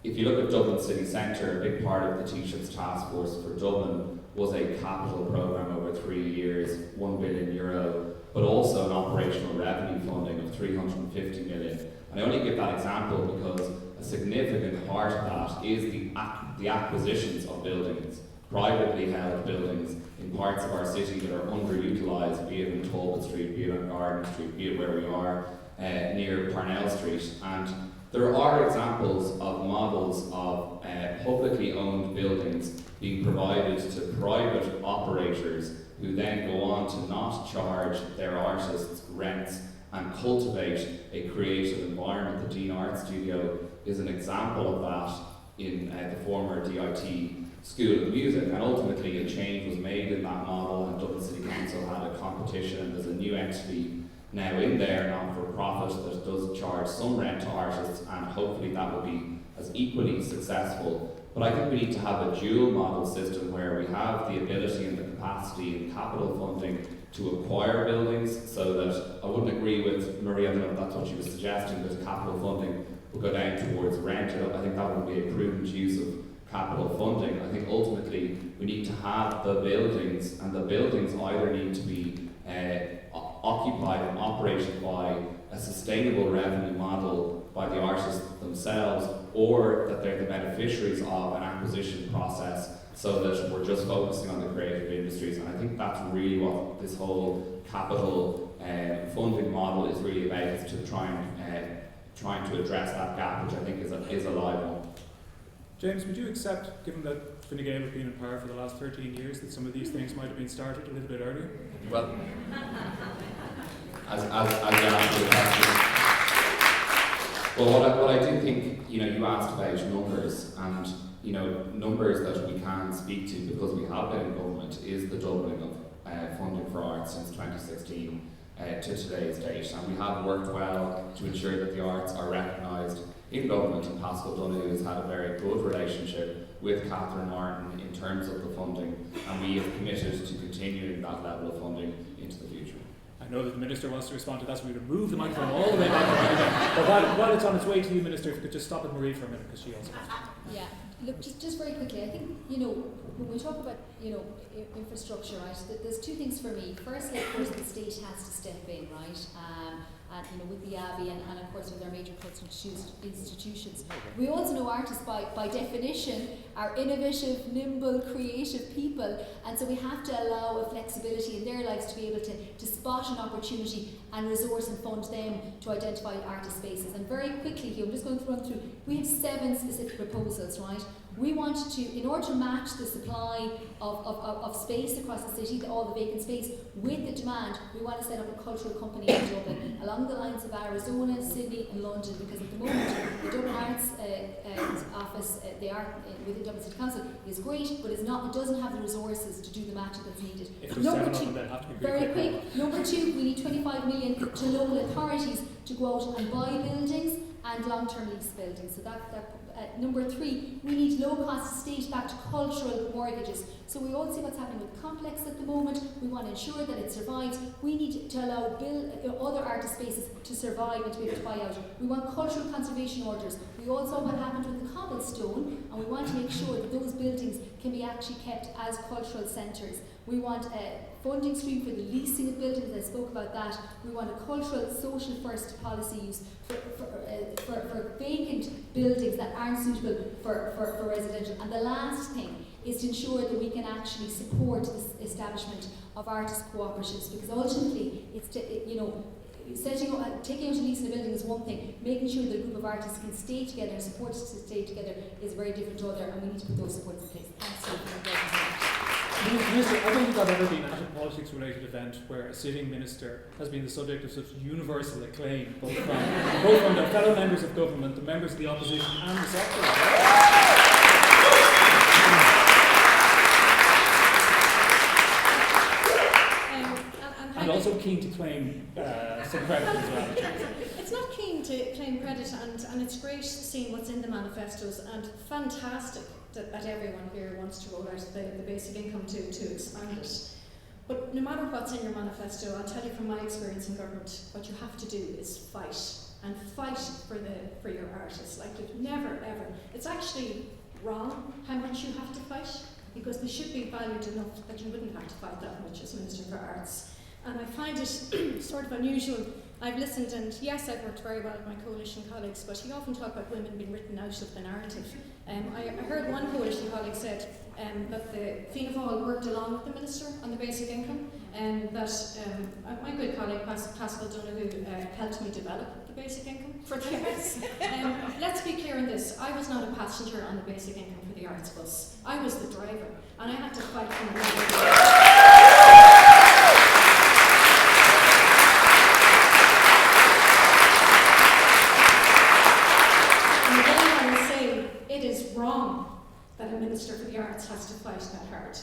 if you look at Dublin City Centre, a big part of the Taoiseach's task force for Dublin was a capital programme over 3 years, €1 billion, but also an operational revenue funding of 350 million. And I only give that example because a significant part of that is the acquisitions of buildings, privately held buildings in parts of our city that are underutilised, be it in Talbot Street, be it on Garden Street, be it where we are near Parnell Street. And there are examples of models of publicly owned buildings being provided to private operators who then go on to not charge their artists rents and cultivate a creative environment. The Dean Art Studio is an example of that in the former DIT School of Music, and ultimately a change was made in that model, and Dublin City Council had a competition, and there's a new entity now in there, not-for-profit, that does charge some rent to artists, and hopefully that will be as equally successful. But I think we need to have a dual model system where we have the ability and the capacity and capital funding to acquire buildings, so that I wouldn't agree with Maria, I don't know if that's what she was suggesting, that capital funding will go down towards rent. I think that would be a prudent use of capital funding. I think ultimately we need to have the buildings, and the buildings either need to be occupied and operated by a sustainable revenue model by the artists themselves, or that they're the beneficiaries of an acquisition process, so that we're just focusing on the creative industries. And I think that's really what this whole capital funding model is really about, is to trying to address that gap, which I think is a live one. James, would you accept, given that Fine Gael have been in power for the last 13 years, that some of these things might have been started a little bit earlier? Well, as you answer the question, well, what I do think, you asked about numbers, and numbers that we can speak to because we have been in government is the doubling of funding for arts since 2016 to today's date, and we have worked well to ensure that the arts are recognised in government, and Pascal Donoghue has had a very good relationship with Catherine Martin in terms of the funding, and we have committed to continuing that level of funding into the future. I know that the Minister wants to respond to that, so we would move the microphone all the way back. But while it's on its way to you, Minister, if you could just stop at Marie for a minute, because she also has to. Yeah, look, just very quickly, I think, when we talk about, infrastructure, right, there's two things for me. Firstly, of course, the state has to step in, right, and with the Abbey and of course with our major cultural institutions. We also know artists by definition are innovative, nimble, creative people, and so we have to allow a flexibility in their lives to be able to spot an opportunity and resource and fund them to identify artist spaces. And very quickly here, I'm just going to run through, we have 7 specific proposals, right? We want to, in order to match the supply of space across the city, all the vacant space, with the demand, we want to set up a cultural company in Dublin, along the lines of Arizona, Sydney and London, because at the moment, the Dublin Arts office, the art within Dublin City Council is great, but it doesn't have the resources to do the matching that's needed. Number 2, very quick, number 2, we need 25 million to local authorities to go out and buy buildings and long-term lease buildings. So number 3, we need low-cost state-backed cultural mortgages. So we all see what's happening with Complex at the moment. We want to ensure that it survives. We need to allow other artist spaces to survive and to be able to buy out. We want cultural conservation orders. We all saw what happened with the cobblestone, and we want to make sure that those buildings can be actually kept as cultural centres. We want a funding stream for the leasing of buildings, I spoke about that. We want a cultural, social first policy use for vacant buildings that aren't suitable for residential. And the last thing is to ensure that we can actually support the establishment of artist cooperatives, because ultimately it's taking out a lease in a building is one thing. Making sure that a group of artists can stay together and support to stay together is very different to other, and we need to put those supports in place. Minister, I don't think I've ever been at a politics-related event where a sitting minister has been the subject of such universal acclaim, both from their fellow members of government, the members of the opposition, and the sector. And also keen to claim some credit as well. It's not keen to claim credit, and it's great seeing what's in the manifestos, and fantastic that everyone here wants to roll out the basic income to expand it. But no matter what's in your manifesto, I'll tell you from my experience in government, what you have to do is fight, and fight for your artists. Like you've never ever, it's actually wrong how much you have to fight, because they should be valued enough that you wouldn't have to fight that much as Minister for Arts. And I find it sort of unusual I've listened, and yes, I've worked very well with my coalition colleagues, but you often talk about women being written out of the narrative. I heard one coalition colleague said that the Fianna Fáil worked along with the Minister on the basic income, and that my good colleague Pascal Donoghue helped me develop the basic income for the arts. Let's be clear on this, I was not a passenger on the basic income for the arts bus. I was the driver, and I had to fight for my life. It is wrong that a Minister for the Arts has to fight that hard.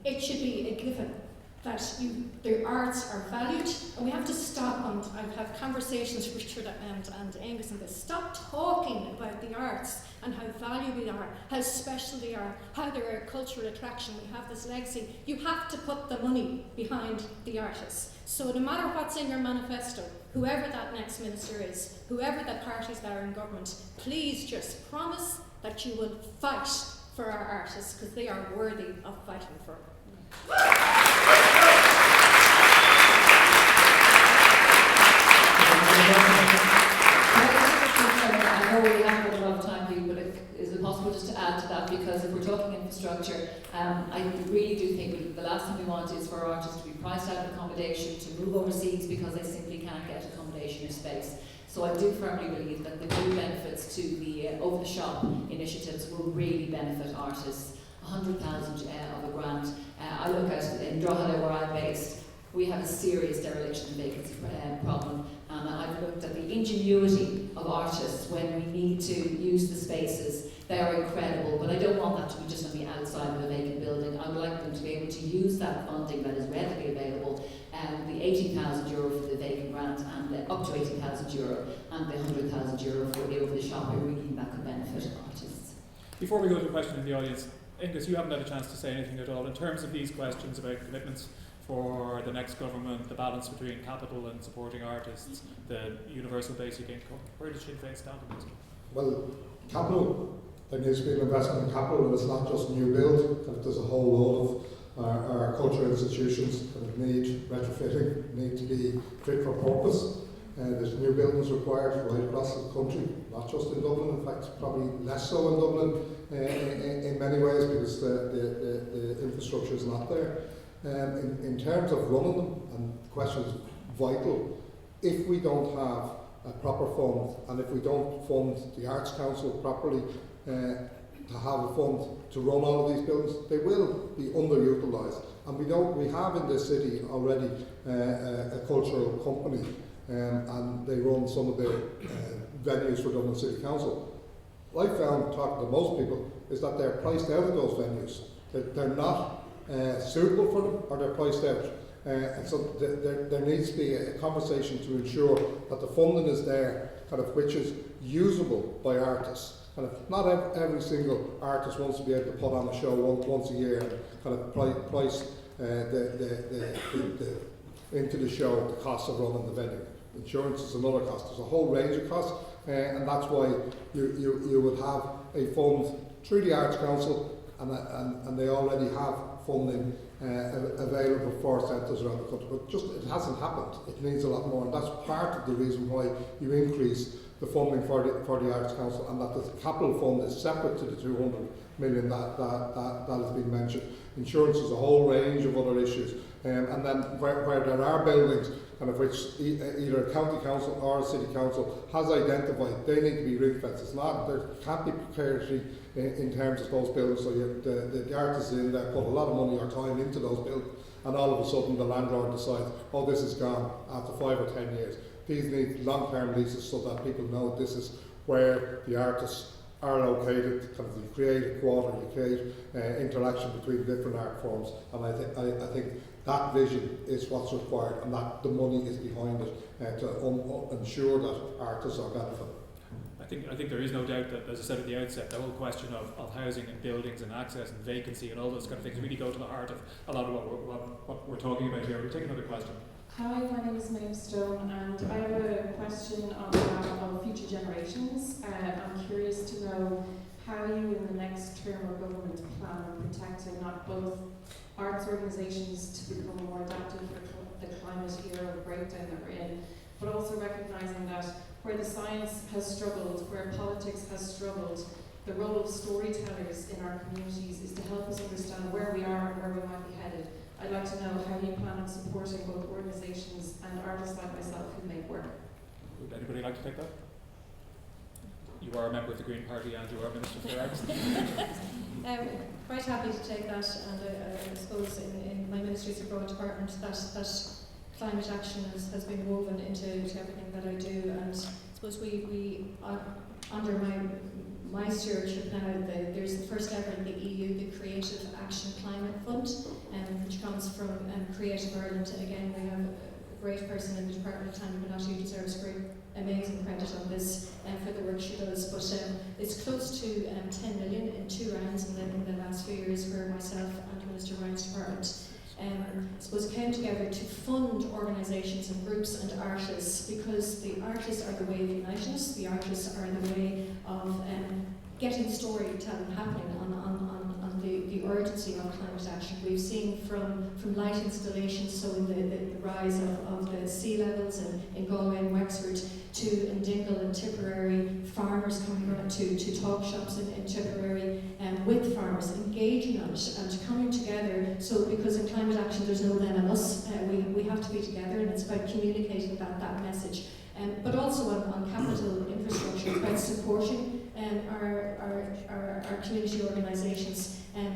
It should be a given that the arts are valued, and we have to stop, and I've had conversations with Richard and Aengus on this, stop talking about the arts and how valuable they are, how special they are, how they're a cultural attraction, we have this legacy. You have to put the money behind the artists. So no matter what's in your manifesto, whoever that next minister is, whoever the parties that are in government, please just promise that you will fight for our artists, because they are worthy of fighting for. I know we haven't got a lot of time here, but is it possible just to add to that? Because if we're talking infrastructure, I really do think the last thing we want is for artists to be priced out of accommodation, to move overseas because they simply can't get accommodation or space. So I do firmly believe that the new benefits to the over-the-shop initiatives will really benefit artists. 100,000 of a grant. I look at in Drogheda, where I'm based, we have a serious dereliction and vacancy problem, and I've looked at the ingenuity of artists when we need to use the spaces. They are incredible, but I don't want that to be just on the outside of a vacant building. I would like them to be able to use that funding that is readily available, the €18,000 for the vacant grant, and up to €18,000 and the €100,000 for the over-the-shop. I really think that could benefit artists. Before we go to a question in the audience, Aengus, you haven't had a chance to say anything at all in terms of these questions about commitments for the next government, the balance between capital and supporting artists, the universal basic income. Where does Sinn Féin stand on this? Well, capital, there needs to be an investment in capital, and it's not just new build. There's a whole lot of our cultural institutions that need retrofitting, need to be fit for purpose. There's new buildings required right across the country, not just in Dublin, in fact probably less so in Dublin in many ways, because the infrastructure is not there. In terms of running them, and the question is vital, if we don't have a proper fund, and if we don't fund the Arts Council properly to have a fund to run all of these buildings, they will be underutilised. And we have in this city already a cultural company, and they run some of the venues for Dublin City Council. What I found, talking to most people, is that they're priced out of those venues. They're not suitable for them, or they're priced out. And so there needs to be a conversation to ensure that the funding is there, which is usable by artists. Not every single artist wants to be able to put on a show once a year and price into the show the cost of running the venue. Insurance is another cost. There's a whole range of costs, and that's why you would have a fund through the Arts Council, and they already have funding available for centres around the country. But just it hasn't happened. It needs a lot more, and that's part of the reason why you increase the funding for the Arts Council, and that the capital fund is separate to the 200 million that has been mentioned. Insurance is a whole range of other issues, and then where there are buildings which either a county council or a city council has identified, they need to be ring-fenced. It's not, there can't be precarity in terms of those buildings, so the artists in there put a lot of money or time into those buildings, and all of a sudden the landlord decides, oh, this is gone after 5 or 10 years. These need long-term leases so that people know this is where the artists are located. You create a quarter, you create interaction between different art forms, and I think that vision is what's required, and that the money is behind it to ensure that artists are benefiting. I think there is no doubt that, as I said at the outset, the whole question of housing and buildings and access and vacancy and all those kind of things really go to the heart of a lot of what we're talking about here. We'll take another question. Hi, my name is Maeve Stone, and I have a question on behalf of future generations. I'm curious to know how you, in the next term of government, plan on protecting not both arts organisations to become more adaptive for the climate era of breakdown that we're in, but also recognising that where the science has struggled, where politics has struggled, the role of storytellers in our communities is to help us understand where we are and where we might be headed. I'd like to know how you plan on supporting both organisations and artists like myself who make work. Would anybody like to take that? You are a member of the Green Party and you are Minister for Arts. Quite happy to take that, and I suppose in my Ministry's Abroad department that climate action has been woven into everything that I do, and I suppose we under my stewardship now, there's the first ever in the EU, the Creative Action Climate Fund, which comes from Creative Ireland. Again, we have a great person in the department, Tanya Bonatti, who deserves great, amazing credit on this for the work she does. But it's close to 10 million in 2 rounds in the last few years for myself and Minister Ryan's department. I suppose came together to fund organisations and groups and artists, because the artists are the way of uniting us, the artists are the way of getting storytelling happening on the urgency of climate action. We've seen from light installations, so in the rise of the sea levels in Galway and Wexford, to in Dingle and Tipperary, farmers coming around to talk shops in Tipperary, with farmers, engaging on it and coming together. So because in climate action there's no them and us, we have to be together, and it's about communicating that message. But also on capital infrastructure, it's about supporting our community organisations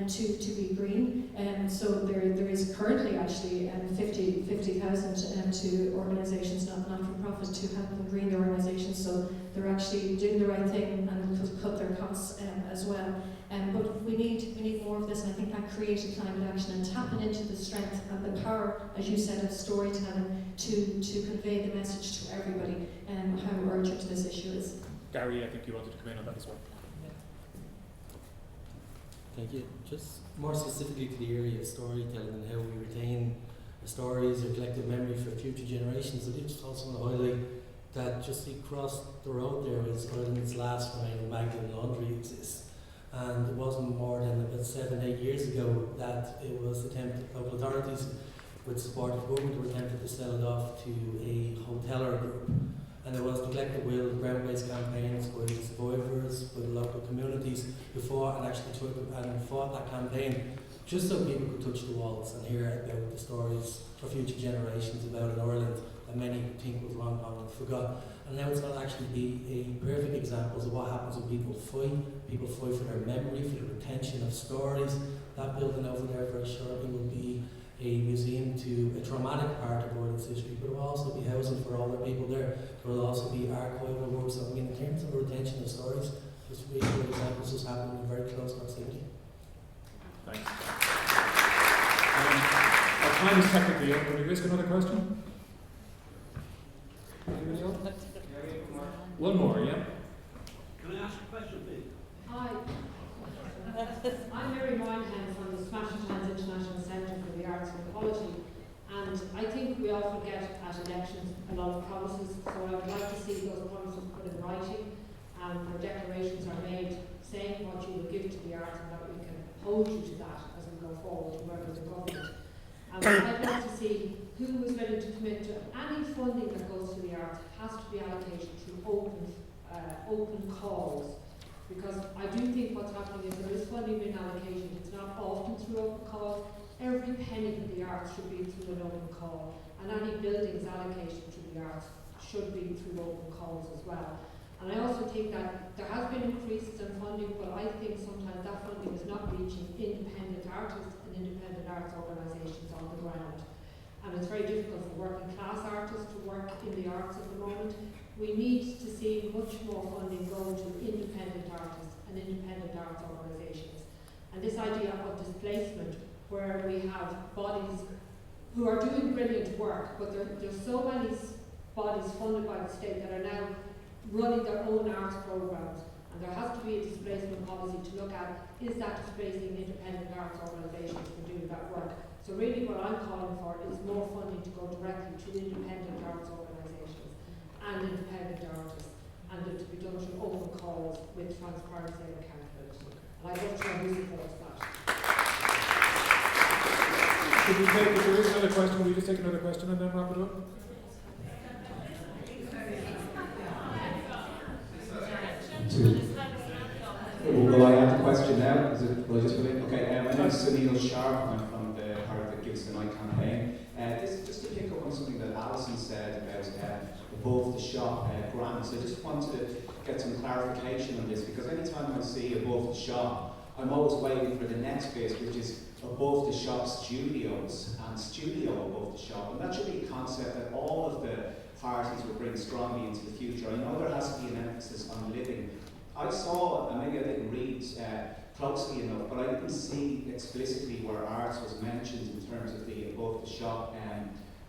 to be green. So there is currently actually 50,000 to organisations, not for profit, to help them green their organisations. So they're actually doing the right thing and cut their costs as well. But we need more of this, and I think that creative climate action and tapping into the strength and the power, as you said, of storytelling to convey the message to everybody and how urgent this issue is. Gary, I think you wanted to come in on that as well. Thank you. Just more specifically to the area of storytelling and how we retain the stories or collective memory for future generations, I just also want to highlight that just across the road there is Ireland's last mine of Magdalen Laundry exists. And it wasn't more than about 7-8 years ago that it was attempted, local authorities with support of government were attempted to sell it off to a hoteller group. And there was the collective will, ground-based campaigns by the survivors, by the local communities who fought and actually took and fought that campaign just so people could touch the walls and hear about the stories for future generations about an Ireland that many think was long gone and forgot. And now it's going to actually be a perfect example of what happens when people fight. People fight for their memory, for the retention of stories. That building over there very shortly will be a museum to a traumatic part of Ireland's history, but it will also be housing for all the people there. There will also be archival work. So I mean, in terms of the retention of stories, just really good examples just happening in very close proximity. Thanks. Our time is technically up. Can we risk another question? Anybody else? One more, yeah? Can I ask a question, please? Hi. I'm Mary Moynihan from the Smashing Hands International Centre for the Arts and Ecology, and I think we often get at elections a lot of promises, so I would like to see those promises put in writing and where declarations are made saying what you will give to the arts and that we can hold you to that as we go forward and work with the government. And I'd like to see who is ready to commit to any funding that goes to the arts has to be allocated through open calls. Because I do think what's happening is there is funding being allocated, it's not often through open calls. Every penny for the arts should be through an open call, and any buildings allocated to the arts should be through open calls as well. And I also think that there has been increases in funding, but I think sometimes that funding is not reaching independent artists and independent arts organisations on the ground. And it's very difficult for working class artists to work in the arts at the moment. We need to see much more funding go to independent artists and independent arts organisations. And this idea of displacement, where we have bodies who are doing brilliant work, but there's so many bodies funded by the state that are now running their own arts programmes, and there has to be a displacement policy to look at, is that displacing independent arts organisations from doing that work? So really what I'm calling for is more funding to go directly to independent arts organisations and independent artists, and it to be done through open calls with transparency and accountability. And I don't know who supports that. Should we take, if there is another question, will you just take another question and then wrap it up? to. Will I add the question now? Will I just put in? Okay, my name is Sunil Sharp. I'm from the part of the Gives the Night campaign. Just to pick up on something that Alison said about above the shop grants, I just wanted to get some clarification on this, because anytime I see above the shop, I'm always waiting for the next bit, which is above the shop studios and studio above the shop. And that should be a concept that all of the parties will bring strongly into the future. I know there has to be an emphasis on living. I saw, and maybe I didn't read closely enough, but I didn't see explicitly where arts was mentioned in terms of the above the shop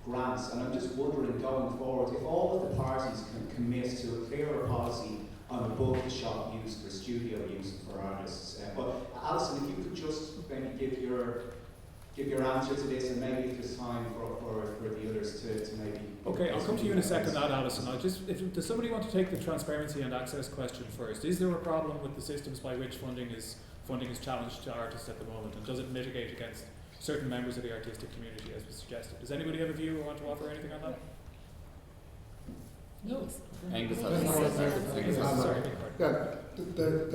grants. And I'm just wondering, going forward, if all of the parties can commit to a clearer policy on above the shop use for studio use for artists. But Alison, if you could just maybe give your answer to this, and maybe if there's time for the others to maybe. Okay, I'll come to you in a second on that, Alison. Does somebody want to take the transparency and access question first? Is there a problem with the systems by which funding is challenged to artists at the moment, and does it mitigate against certain members of the artistic community, as was suggested? Does anybody have a view or want to offer anything on that? No. Aengus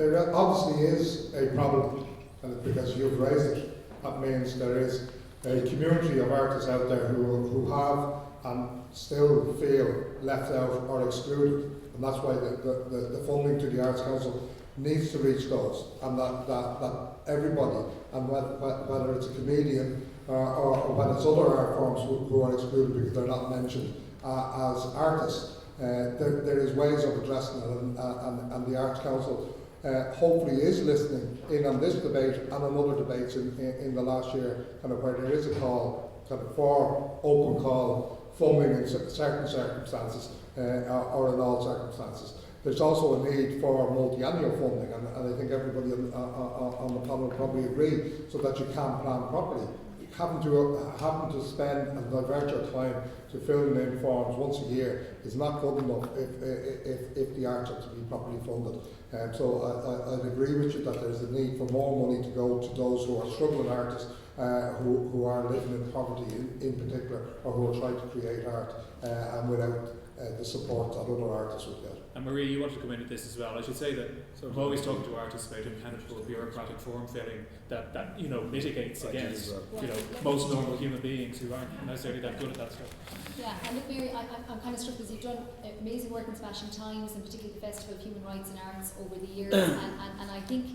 there obviously is a problem, and because you've raised it, that means there is a community of artists out there who have and still feel left out or excluded, and that's why the funding to the Arts Council needs to reach those, and that everybody, and whether it's a comedian or when it's other art forms who are excluded because they're not mentioned as artists, there is ways of addressing it, and the Arts Council hopefully is listening in on this debate and on other debates in the last year, kind of where there is a call kind of for open call funding in certain circumstances or in all circumstances. There's also a need for multi-annual funding, and I think everybody on the panel will probably agree, so that you can plan properly. Having to spend and divert your time to fill in forms once a year is not good enough if the arts are to be properly funded. So I'd agree with you that there's a need for more money to go to those who are struggling artists, who are living in poverty in particular, or who are trying to create art and without the support that other artists would get. And Maria, you want to come into this as well. I should say that I'm always talking to artists about impenetrable bureaucratic form filling that mitigates against most normal human beings who aren't necessarily that good at that stuff. Yeah, and look, Mary, I'm kind of struck because you've done amazing work in Smashing Times, and particularly the Festival of Human Rights and Arts over the years, and I think,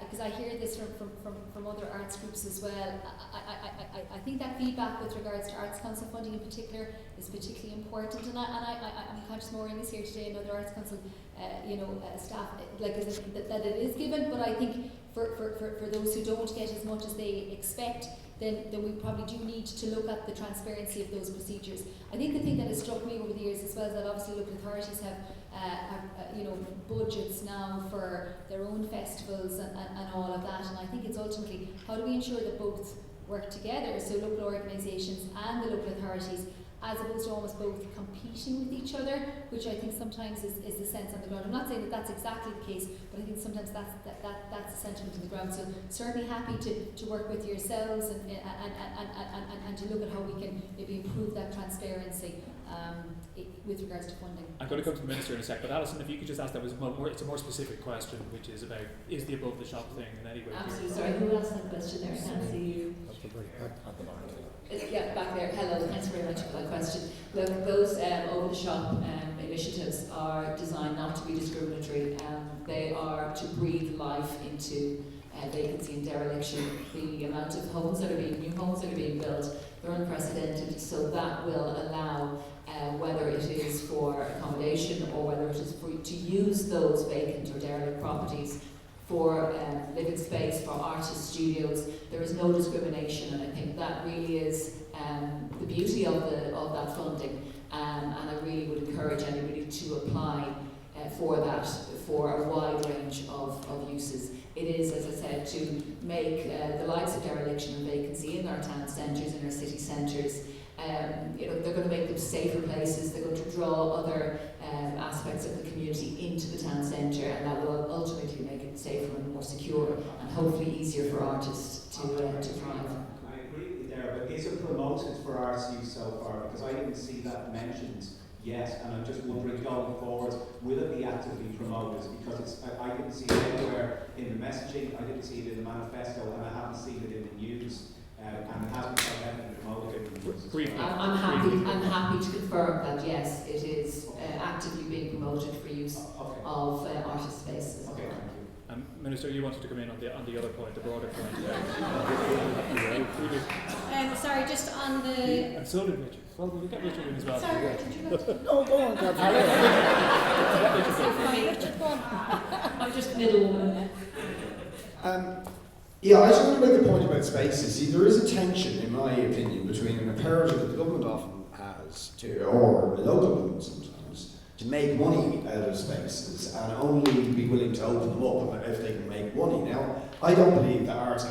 because I hear this from other arts groups as well, I think that feedback with regards to Arts Council funding in particular is particularly important, and I'm conscious Maureen is here today, and other Arts Council staff, that it is given, but I think for those who don't get as much as they expect, then we probably do need to look at the transparency of those procedures. I think the thing that has struck me over the years as well is that obviously local authorities have budgets now for their own festivals and all of that, and I think it's ultimately how do we ensure that both work together, so local organisations and the local authorities, as opposed to almost both competing with each other, which I think sometimes is the sense on the ground. I'm not saying that that's exactly the case, but I think sometimes that's the sentiment on the ground. So certainly happy to work with yourselves and to look at how we can maybe improve that transparency with regards to funding. I'm going to come to the Minister in a sec, but Alison, if you could just ask that, it's a more specific question, which is about, is the above the shop thing in any way? Absolutely, sorry, who asked that question there? I can't see you. Yeah, back there. Hello, thanks very much for that question. Look, those over-the-shop initiatives are designed not to be discriminatory. They are to breathe life into vacancy and dereliction. The amount of new homes that are being built, they're unprecedented, so that will allow, whether it is for accommodation or whether it is to use those vacant or derelict properties for living space, for artist studios. There is no discrimination, and I think that really is the beauty of that funding, and I really would encourage anybody to apply for that, for a wide range of uses. It is, as I said, to make the likes of dereliction and vacancy in our town centres, in our city centres, they're going to make them safer places. They're going to draw other aspects of the community into the town centre, and that will ultimately make it safer and more secure, and hopefully easier for artists to thrive. I agree with you there, but is it promoted for arts use so far? Because I didn't see that mentioned Yes, and I'm just wondering going forward, will it be actively promoted? Because I didn't see it anywhere in the messaging, I didn't see it in the manifesto, and I haven't seen it in the news, and it hasn't quite heavily promoted in the news. I'm happy to confirm that yes, it is actively being promoted for use of artist spaces. Okay, thank you. Minister, you wanted to come in on the other point, the broader point. Sorry, just on the... And so did Richard. Well, we'll get Richard in as well. Sorry, Richard, you got to... No, go on, Richard, go on. I'm just middle woman. Yeah, I just want to make a point about spaces. See, there is a tension, in my opinion, between an imperative that the government often has to, or the local government sometimes, to make money out of spaces and only be willing to open them up if they can make money. Now, I don't believe that arts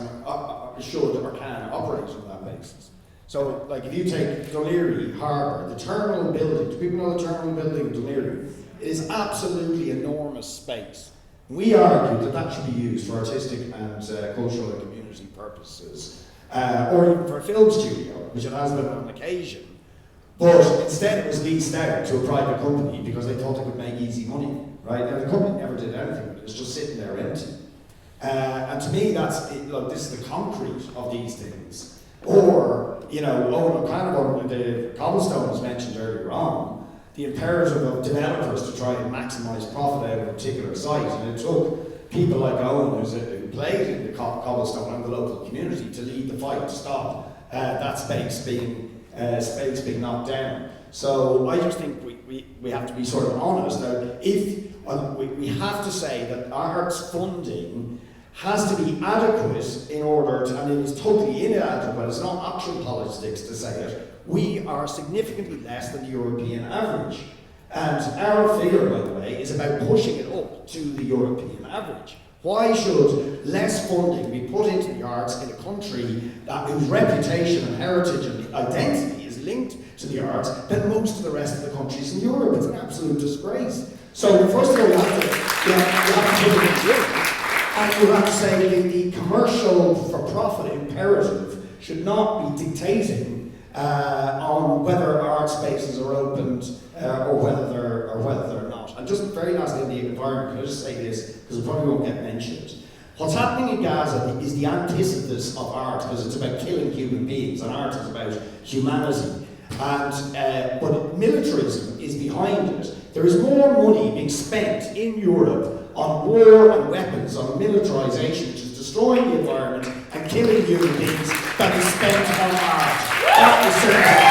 should or can operate on that basis. So, like, if you take Cllr Harbour, the terminal building, do people know the terminal building in Cllr? It is absolutely enormous space. We argue that that should be used for artistic and cultural and community purposes, or even for a film studio, which it has been on occasion. But instead it was leased out to a private company because they thought they could make easy money, right? Now the company never did anything with it, it's just sitting there empty. And to me that's, look, this is the concrete of these things. Or, you know, kind of the cobblestone was mentioned earlier on, the imperative of developers to try and maximise profit out of a particular site. And it took people like Owen, who played in the cobblestone and the local community, to lead the fight to stop that space being knocked down. So I just think we have to be sort of honest that if we have to say that arts funding has to be adequate in order to, and it is totally inadequate, it's not actual politics to say it, we are significantly less than the European average. And our figure, by the way, is about pushing it up to the European average. Why should less funding be put into the arts in a country whose reputation and heritage and identity is linked to the arts than most of the rest of the countries in Europe? It's an absolute disgrace. So first of all, you have to put it in Europe. And you have to say the commercial for-profit imperative should not be dictating on whether art spaces are opened or whether they're not. And just very lastly in the environment, can I just say this, because it probably won't get mentioned. What's happening in Gaza is the antithesis of art, because it's about killing human beings, and art is about humanity. And but militarism is behind it. There is more money being spent in Europe on war and weapons, on militarisation, which is destroying the environment and killing human beings, than is spent on art. That is certainly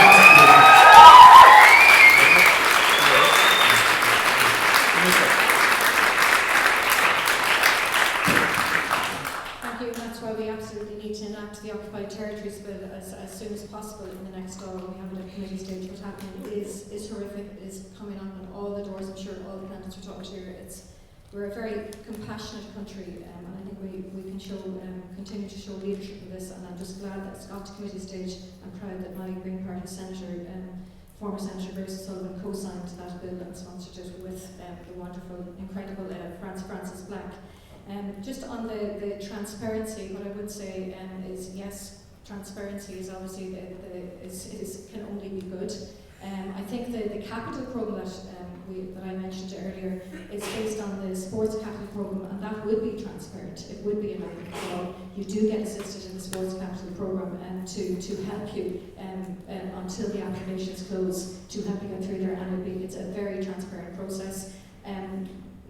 Thank you, and that's why we absolutely need to enact the Occupied Territories Bill as soon as possible in the next hour. We have it at committee stage. What's happening is horrific, is coming on all the doors. I'm sure all the candidates we're talking to here, we're a very compassionate country, and I think we can show, continue to show leadership in this, and I'm just glad that it's got to committee stage. I'm proud that my Green Party Senator, former Senator Grace Sullivan, co-signed that bill and sponsored it with the wonderful, incredible Francis Black. Just on the transparency, what I would say is yes, transparency is obviously can only be good. I think the capital programme that I mentioned earlier is based on the sports capital programme, and that would be transparent. It would be an open. You do get assisted in the sports capital programme to help you until the applications close, to help you get through there, and it's a very transparent process.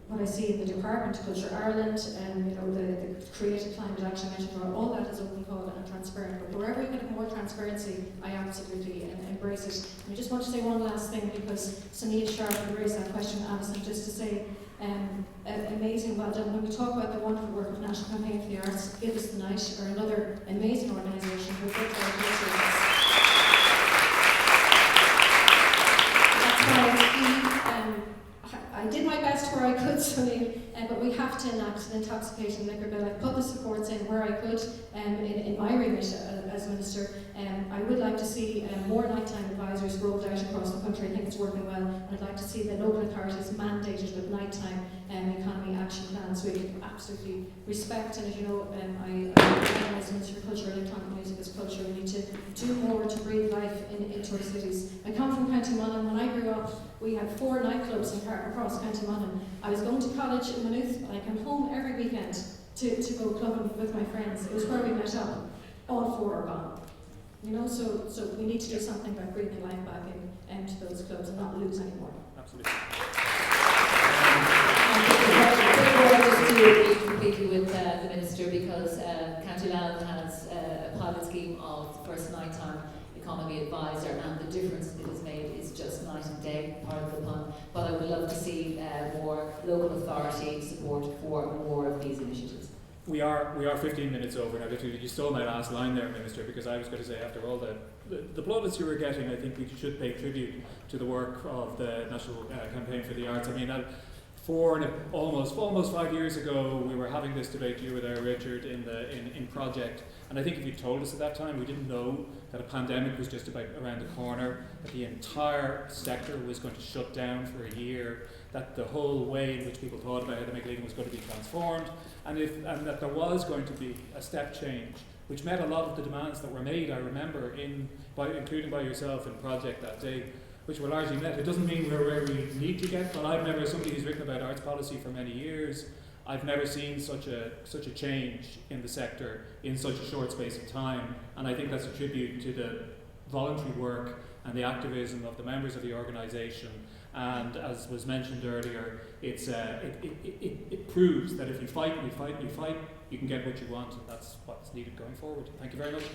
What I see in the Department of Culture Ireland, the Creative Climate Action I mentioned, all that is open call and transparent. But wherever you get more transparency, I absolutely embrace it. And I just want to say one last thing, because Sunil Sharp raised that question, Alison, just to say, amazing, well done. When we talk about the wonderful work of National Campaign for the Arts, Give Us the Night, or another amazing organisation who worked our culture. That's why I did my best where I could, Sunil, but we have to enact an intoxicating liquor bill. I put the supports in where I could in my remit as Minister. I would like to see more nighttime advisors rolled out across the country. I think it's working well. I'd like to see the local authorities mandated with nighttime economy action plans, so we can absolutely respect. And as you know, I as Minister for Culture, electronic music is culture. We need to do more to breathe life into our cities. I come from County Monaghan. When I grew up, We have 4 nightclubs across County Monaghan. I was going to college in Maynooth, but I came home every weekend to go clubbing with my friends. It was where we met up. All 4 are gone. You know, so we need to do something about breathing life back into those clubs and not lose anymore. Absolutely. Just to agree completely with the Minister, because County Louth has a pilot scheme of the first nighttime economy advisor, and the difference it has made is just night and day, pardon the pun. But I would love to see more local authority support for more of these initiatives. We are 15 minutes over now. You stole my last line there, Minister, because I was going to say, after all the plaudits you were getting, I think we should pay tribute to the work of the National Campaign for the Arts. I mean, almost 5 years ago, we were having this debate, you were there, Richard, in Project, and I think if you told us at that time, we didn't know that a pandemic was just about around the corner, that the entire sector was going to shut down for a year, that the whole way in which people thought about how to make a living was going to be transformed, and that there was going to be a step change, which met a lot of the demands that were made, I remember, including by yourself in Project that day, which were largely met. It doesn't mean we're where we need to get, but I've never, somebody who's written about arts policy for many years, I've never seen such a change in the sector in such a short space of time, and I think that's a tribute to the voluntary work and the activism of the members of the organisation. And as was mentioned earlier, it proves that if you fight, you can get what you want, and that's what's needed going forward. Thank you very much.